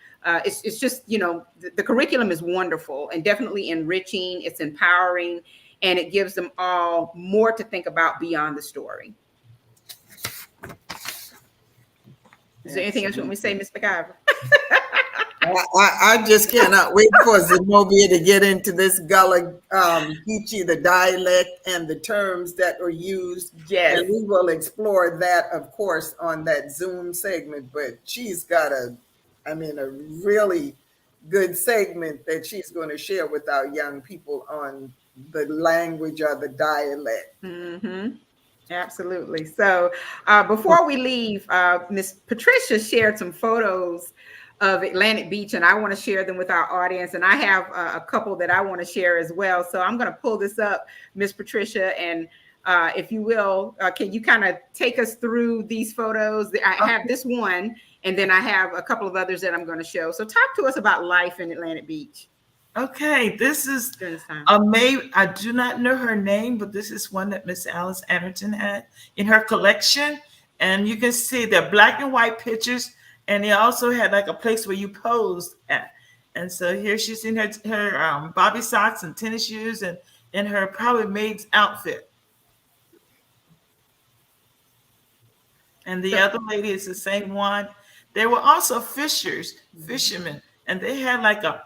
it's just, the curriculum is wonderful and definitely enriching. It's empowering, and it gives them all more to think about beyond the story. Is there anything else you want me to say, Ms. McIver? I just cannot wait for Zenobia to get into this Gullah Geechee, the dialect and the terms that are used. Yes. And we will explore that, of course, on that Zoom segment. But she's got a really good segment that she's going to share with our young people on the language or the dialect. Mm-hmm. Absolutely. So before we leave, Miss Patricia shared some photos of Atlantic Beach, and I want to share them with our audience. And I have a couple that I want to share as well. So I'm going to pull this up, Miss Patricia, and if you will, can you kind of take us through these photos? I have this one, and then I have a couple of others that I'm going to show. So talk to us about life in Atlantic Beach. Okay, this is I do not know her name, but this is one that Miss Alice Anderton had in her collection. And you can see they're black and white pictures, and they also had like a place where you posed at. And so here she's in her bobby socks and tennis shoes, and in her probably maid's outfit. And the other lady is the same one. They were also fishermen, and they had like a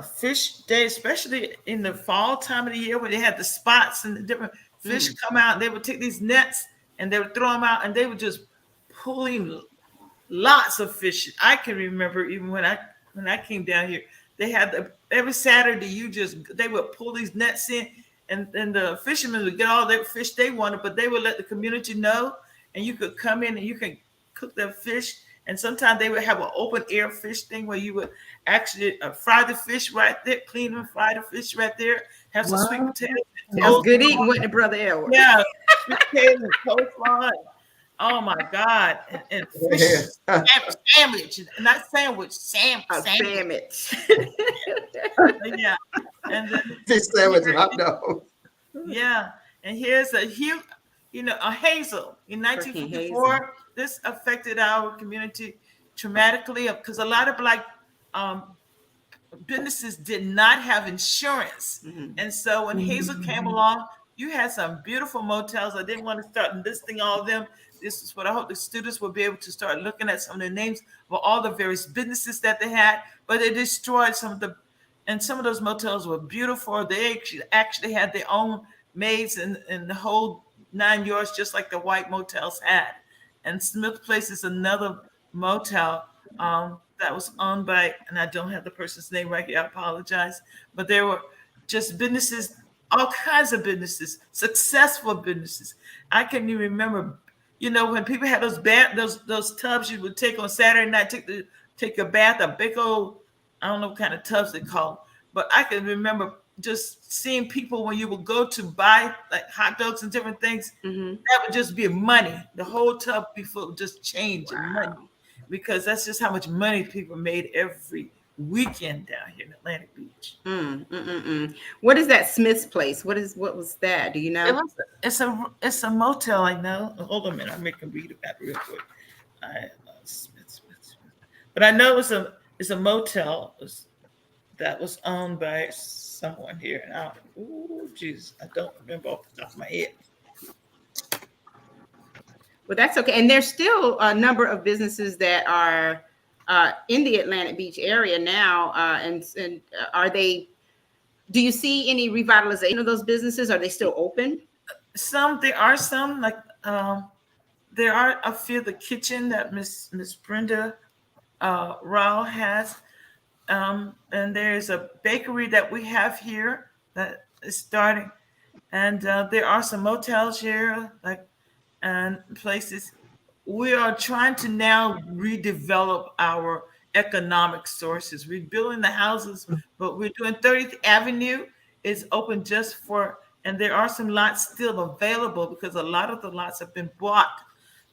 fish day, especially in the fall time of the year, where they had the spots and the different fish come out. They would take these nets and they would throw them out, and they were just pulling lots of fish. I can remember even when I came down here, they had every Saturday they would pull these nets in, and the fishermen would get all their fish they wanted, but they would let the community know, and you could come in and you can cook their fish. And sometimes they would have an open air fish thing where you would actually fry the fish right there, clean and fry the fish right there, have some sweet potatoes. That's good eating, wasn't it, Brother Elwood? Yeah, sweet potatoes and coleslaw. Oh my God. And fish sandwich, not sandwich, sandwich. Yeah. And then Fish sandwich and hot dog. Yeah. And here's a hazel. In 1954, this affected our community traumatically because a lot of Black businesses did not have insurance. And so when Hazel came along, you had some beautiful motels. I didn't want to start listing all of them. This is what I hope the students will be able to start looking at some of the names of all the various businesses that they had, but they destroyed some of the, and some of those motels were beautiful. They actually had their own maids and the whole 9 yards, just like the white motels had. And Smith Place is another motel that was owned by, and I don't have the person's name right here, I apologize, but there were just businesses, all kinds of businesses, successful businesses. I can even remember, when people had those tubs you would take on Saturday night, take a bath, a big old, I don't know what kind of tubs they call, but I can remember just seeing people when you would go to buy like hot dogs and different things, that would just be money. The whole tub be full of just change and money, because that's just how much money people made every weekend down here in Atlantic Beach. What is that Smith's Place? What was that? Do you know? It's a motel, I know. Hold on a minute, I'll make a read of that real quick. Smith. But I know it's a motel that was owned by someone here. And I don't remember off the top of my head. Well, that's okay. And there's still a number of businesses that are in the Atlantic Beach area now. And do you see any revitalization of those businesses? Are they still open? There are some, like there are a few, the kitchen that Miss Brenda Rao has. And there's a bakery that we have here that is starting. And there are some motels here, and places. We are trying to now redevelop our economic sources, rebuilding the houses, but we're doing 30th Avenue is open just for, and there are some lots still available because a lot of the lots have been bought,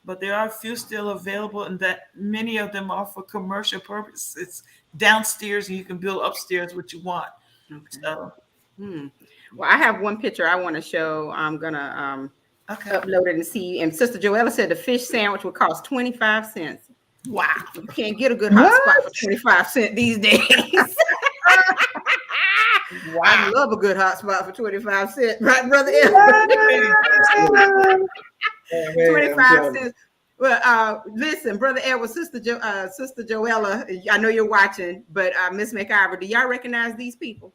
but there are a few still available, and that many of them are for commercial purposes. It's downstairs and you can build upstairs what you want. Okay. So, well, I have one picture I want to show. I'm gonna upload it and see. And Sister Joella said the fish sandwich would cost 25 cents. Wow, you can't get a good hot spot for 25 cents these days. Wow. I love a good hot spot for 25 cents, right, Brother Edward? 25 cents. Well, listen, Brother Edward, Sister Joella, I know you're watching, but Miss McIver, do y'all recognize these people?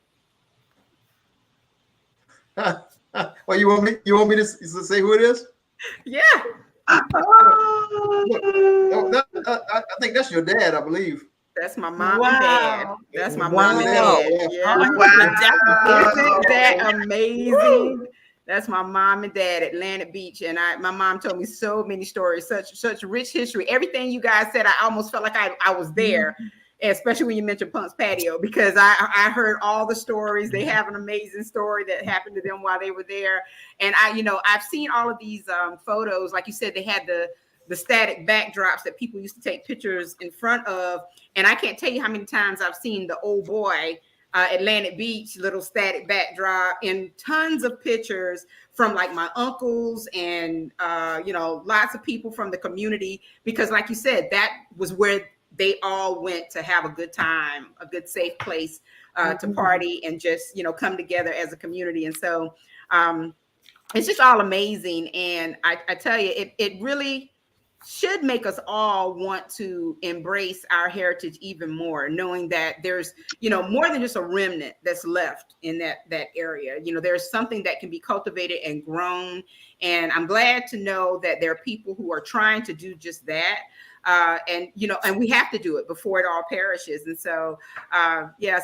Well, you want me to say who it is? Yeah. I think that's your dad, I believe. That's my mom and dad. That's my mom and dad. Yeah. Isn't that amazing? That's my mom and dad at Atlantic Beach. And my mom told me so many stories, such rich history. Everything you guys said, I almost felt like I was there. Especially when you mentioned Punk's Patio, because I heard all the stories. They have an amazing story that happened to them while they were there. And I've seen all of these photos. Like you said, they had the static backdrops that people used to take pictures in front of. And I can't tell you how many times I've seen the old boy Atlantic Beach little static backdrop and tons of pictures from like my uncles and, lots of people from the community. Because like you said, that was where they all went to have a good time, a good safe place to party and just, come together as a community. And so it's just all amazing. And I tell you, it really should make us all want to embrace our heritage even more, knowing that there's, more than just a remnant that's left in that area. There's something that can be cultivated and grown. And I'm glad to know that there are people who are trying to do just that. And we have to do it before it all perishes. And so,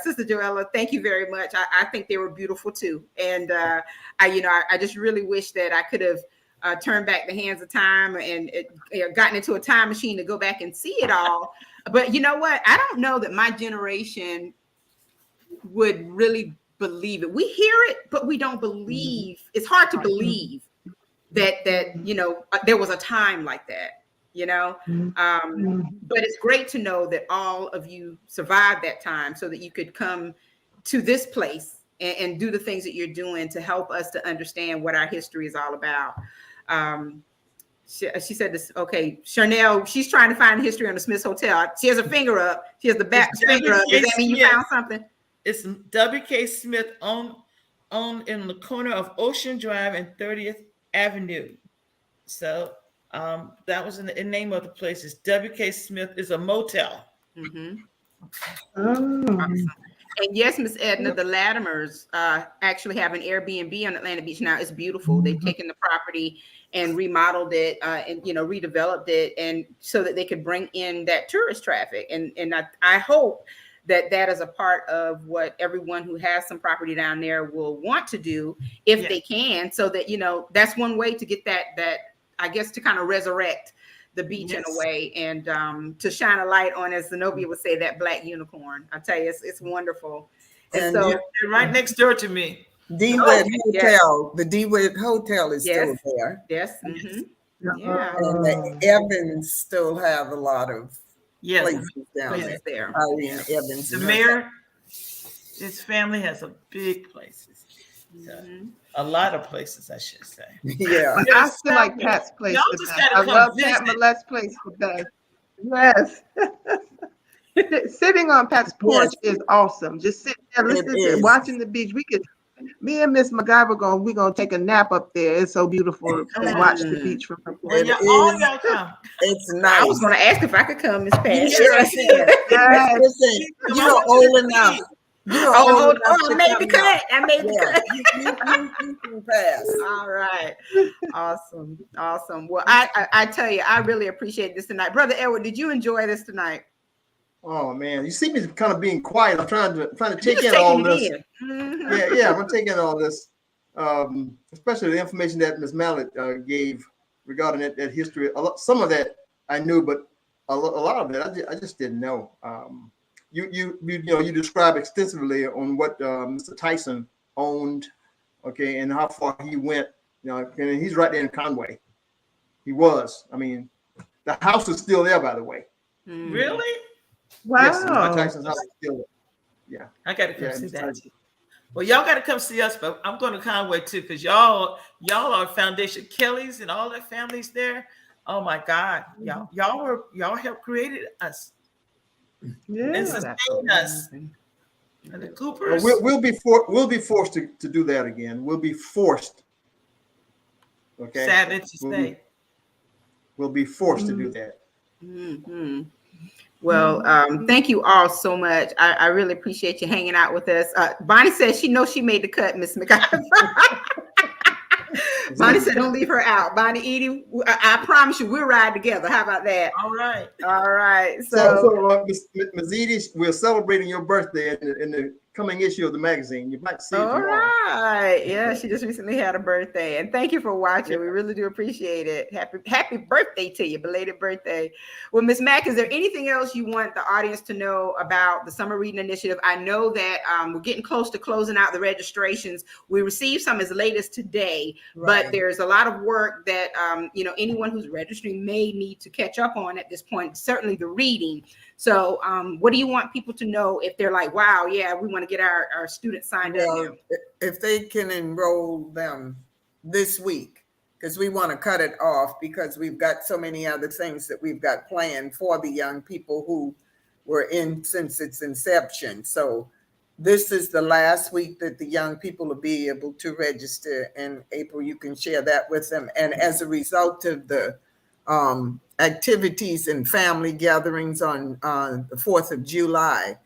Sister Joella, thank you very much. I think they were beautiful too. And I just really wish that I could have turned back the hands of time and gotten into a time machine to go back and see it all. But you know what? I don't know that my generation would really believe it. We hear it, but we don't believe. It's hard to believe that there was a time like that. But it's great to know that all of you survived that time so that you could come to this place and do the things that you're doing to help us to understand what our history is all about. She said this. Okay, Chanel. She's trying to find the history on the Smiths Hotel. She has her finger up. She has the back finger up. Does that mean you found something? It's W.K. Smith on in the corner of Ocean Drive and 30th Avenue. So that was the name of the place. Is W.K. Smith is a motel. Mm-hmm. Oh. Awesome. And yes, Miss Edna, the Latimers actually have an Airbnb on Atlanta Beach now. It's beautiful. They've taken the property and remodeled it and redeveloped it, and so that they could bring in that tourist traffic. And I hope that is a part of what everyone who has some property down there will want to do if they can, so that that's one way to get that I guess to kind of resurrect the beach in a way, and to shine a light on, as Zenobia would say, that black unicorn. I tell you, it's wonderful. And so they're right next door to me. DeWitt Hotel. The DeWitt Hotel is still there. Yes. Mm-hmm. Yeah. And the Evans still have a lot of places down there. Marion Evans. The mayor, his family has a big places. So, a lot of places, I should say. Yeah. I feel like Pat's place the best. I love Pat Millett's place the best. Yes. Sitting on Pat's porch is awesome. Just sitting there listening, watching the beach. Me and Miss McIver we're gonna take a nap up there. It's so beautiful to watch the beach from her porch. Y'all come. It's nice. I was gonna ask if I could come, Miss Pat. Yes. Listen, you're old enough. I made the cut. I made the cut. You can pass. All right. Awesome. Well, I tell you, I really appreciate this tonight. Brother Edward, did you enjoy this tonight? Oh man, you see me kind of being quiet. I'm trying to take in all this. Mm-hmm. Yeah, I'm taking all this, especially the information that Ms. Mallet gave regarding that history. Some of that I knew, but a lot of it I just didn't know. You describe extensively on what Mr. Tyson owned, okay, and how far he went. And he's right there in Conway. He was. I mean, the house is still there, by the way. Really? Wow. Yes, Mr. Tyson's house is still there. Yeah. I got to come see that too. Well, y'all got to come see us, but I'm going to Conway too, because y'all are Foundation Kellys and all that families there. Oh my God, y'all helped created us. And sustain us. And the Coopers. We'll be forced to do that again. We'll be forced. Okay. Sadly to say. We'll be forced to do that. Mm-hmm. Well, thank you all so much. I really appreciate you hanging out with us. Bonnie says she knows she made the cut, Miss McIver. Bonnie said, don't leave her out. Bonnie, Edie, I promise you, we'll ride together. How about that? All right. So Ms. Edie, we're celebrating your birthday in the coming issue of the magazine. You might see it tomorrow. All right. Yeah, she just recently had a birthday. And thank you for watching. We really do appreciate it. Happy birthday to you. Belated birthday. Well, Ms. Mack, is there anything else you want the audience to know about the Summer Reading Initiative? I know that we're getting close to closing out the registrations. We received some as late as today, but there's a lot of work that anyone who's registering may need to catch up on at this point, certainly the reading. So what do you want people to know if they're like, wow, yeah, we want to get our students signed up now? If they can enroll them this week, because we want to cut it off because we've got so many other things that we've got planned for the young people who were in since its inception. So this is the last week that the young people will be able to register. In April, you can share that with them. And as a result of the activities and family gatherings on the 4th of July,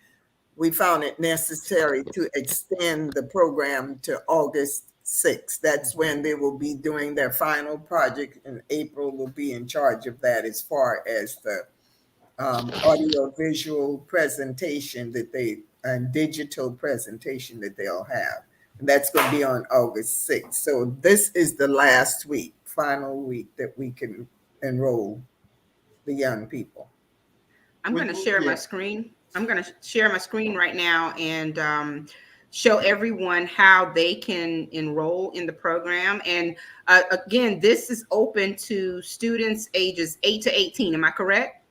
we found it necessary to extend the program to August 6th. That's when they will be doing their final project, and April will be in charge of that as far as the audio visual presentation and digital presentation that they'll have. And that's going to be on August 6th. So this is the last week, final week that we can enroll the young people. I'm going to share my screen. I'm going to share my screen right now and show everyone how they can enroll in the program. And again, this is open to students ages 8 to 18. Am I correct?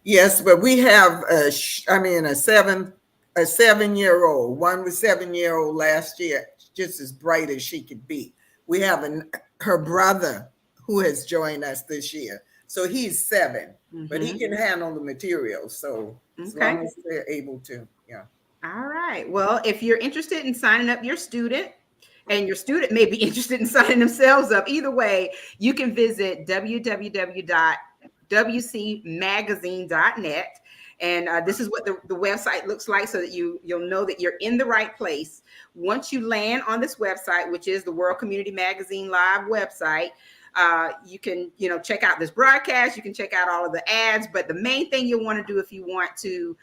Yes, but we have a 7-year-old. One was 7-year-old last year, just as bright as she could be. We have her brother who has joined us this year. So he's 7, but he can handle the materials. So as long as they're able to, yeah. All right. Well, if you're interested in signing up your student, and your student may be interested in signing themselves up, either way, you can visit www.wcmagazine.net. And this is what the website looks like, so that you'll know that you're in the right place. Once you land on this website, which is the World Community Magazine Live website, you can check out this broadcast. You can check out all of the ads. But the main thing you'll want to do if you want to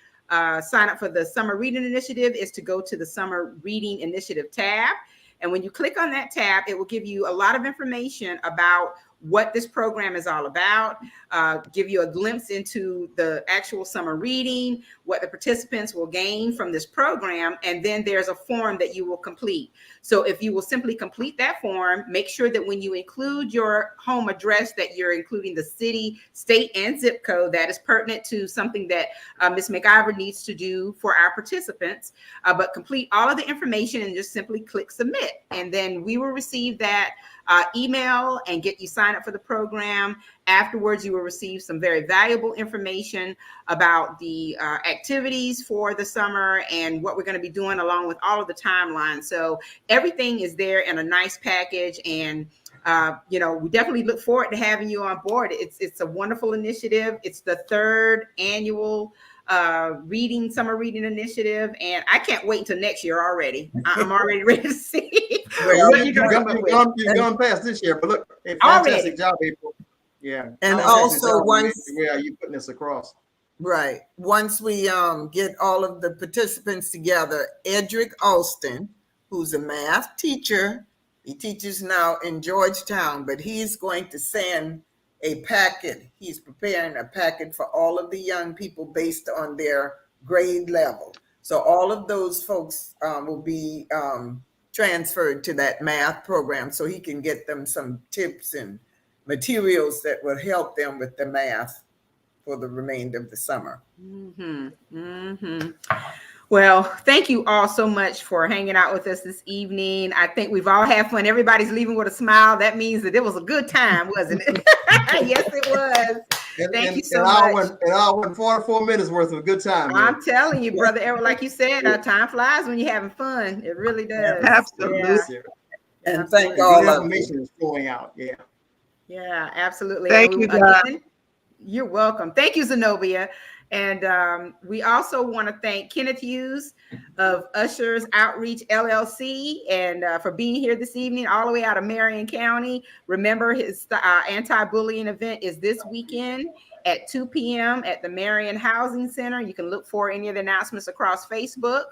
sign up for the Summer Reading Initiative is to go to the Summer Reading Initiative tab. And when you click on that tab, it will give you a lot of information about what this program is all about, give you a glimpse into the actual summer reading, what the participants will gain from this program, and then there's a form that you will complete. So if you will simply complete that form, make sure that when you include your home address, that you're including the city, state, and zip code that is pertinent to something that Ms. McIver needs to do for our participants, but complete all of the information and just simply click submit. And then we will receive that email and get you signed up for the program. Afterwards, you will receive some very valuable information about the activities for the summer and what we're going to be doing, along with all of the timelines. So everything is there in a nice package, and we definitely look forward to having you on board. It's a wonderful initiative. It's the 3rd annual summer reading initiative, and I can't wait until next year already. I'm already ready to see what you've gone past this year, but look, fantastic job, April. Yeah, and also once you putting this across. Right. Once we get all of the participants together, Edric Alston, who's a math teacher, he teaches now in Georgetown, but he's going to send a packet. He's preparing a packet for all of the young people based on their grade level. So all of those folks will be transferred to that math program, so he can get them some tips and materials that will help them with the math for the remainder of the summer. Well, thank you all so much for hanging out with us this evening. I think we've all had fun. Everybody's leaving with a smile. That means that it was a good time, wasn't it? Yes, it was. Thank you so much. An hour and 44 minutes worth of a good time. I'm telling you, Brother Errol, like you said, time flies when you're having fun. It really does. Absolutely. Yeah. And thank all of you. Information is flowing out. Yeah. Yeah, absolutely. Thank you, guys. Again, you're welcome. Thank you, Zenobia. And we also want to thank Kenneth Hughes of Ushers Outreach LLC and for being here this evening all the way out of Marion County. Remember, his anti-bullying event is this weekend at 2 p.m. at the Marion Housing Center. You can look for any of the announcements across Facebook.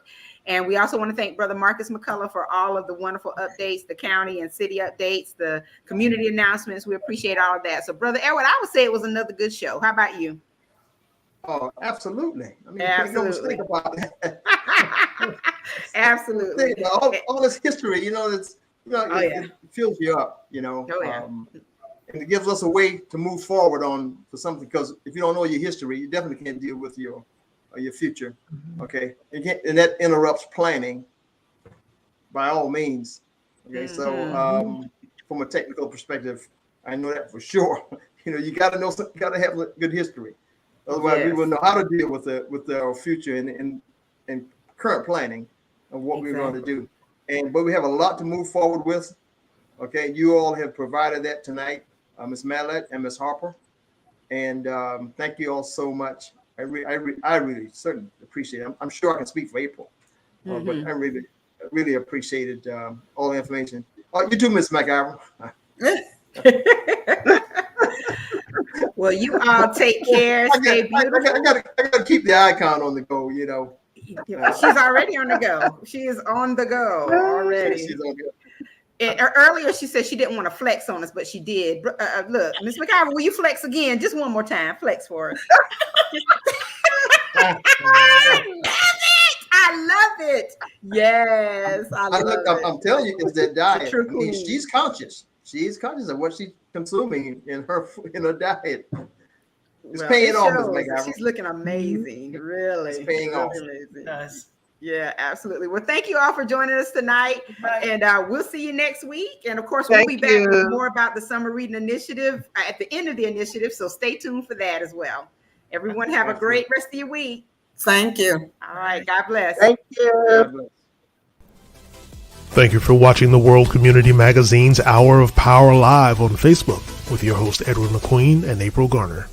And we also want to thank Brother Marcus McCullough for all of the wonderful updates, the county and city updates, the community announcements. We appreciate all of that. So, Brother Edward, I would say it was another good show. How about you? Oh, absolutely. I mean, absolutely. Think about that. Absolutely. All this history, it fills you up, and it gives us a way to move forward for something. Because if you don't know your history, you definitely can't deal with your future. Okay, and that interrupts planning by all means. Okay, so from a technical perspective, I know that for sure. You got to have a good history. Otherwise, we will know how to deal with our future and current planning of what we're going to do. But we have a lot to move forward with. Okay, you all have provided that tonight, Ms. Mallett and Ms. Harper, and thank you all so much. I really certainly appreciate it. I'm sure I can speak for April, but I really appreciated all the information. Oh, you too, Ms. McIver. Well, you all take care. Stay beautiful. I gotta keep the icon on the go, She's already on the go. She is on the go already. She's on the go. Earlier, she said she didn't want to flex on us, but she did. Look, Ms. McIver, will you flex again? Just one more time. Flex for us. I love it. Yes, I love it. I'm telling you, it's that diet. I mean, she's conscious. She's conscious of what she's consuming in her diet. It's paying off, Ms. McIver. She's looking amazing. Really, it's paying off. Amazing. Yeah, absolutely. Well, thank you all for joining us tonight. And we'll see you next week. And of course, we'll be back with more about the Summer Reading Initiative at the end of the initiative. So stay tuned for that as well. Everyone have a great rest of your week. Thank you. All right. God bless. Thank you. God bless. Thank you for watching the World Community Magazine's Hour of Power Live on Facebook with your host Edward McQueen and April Garner.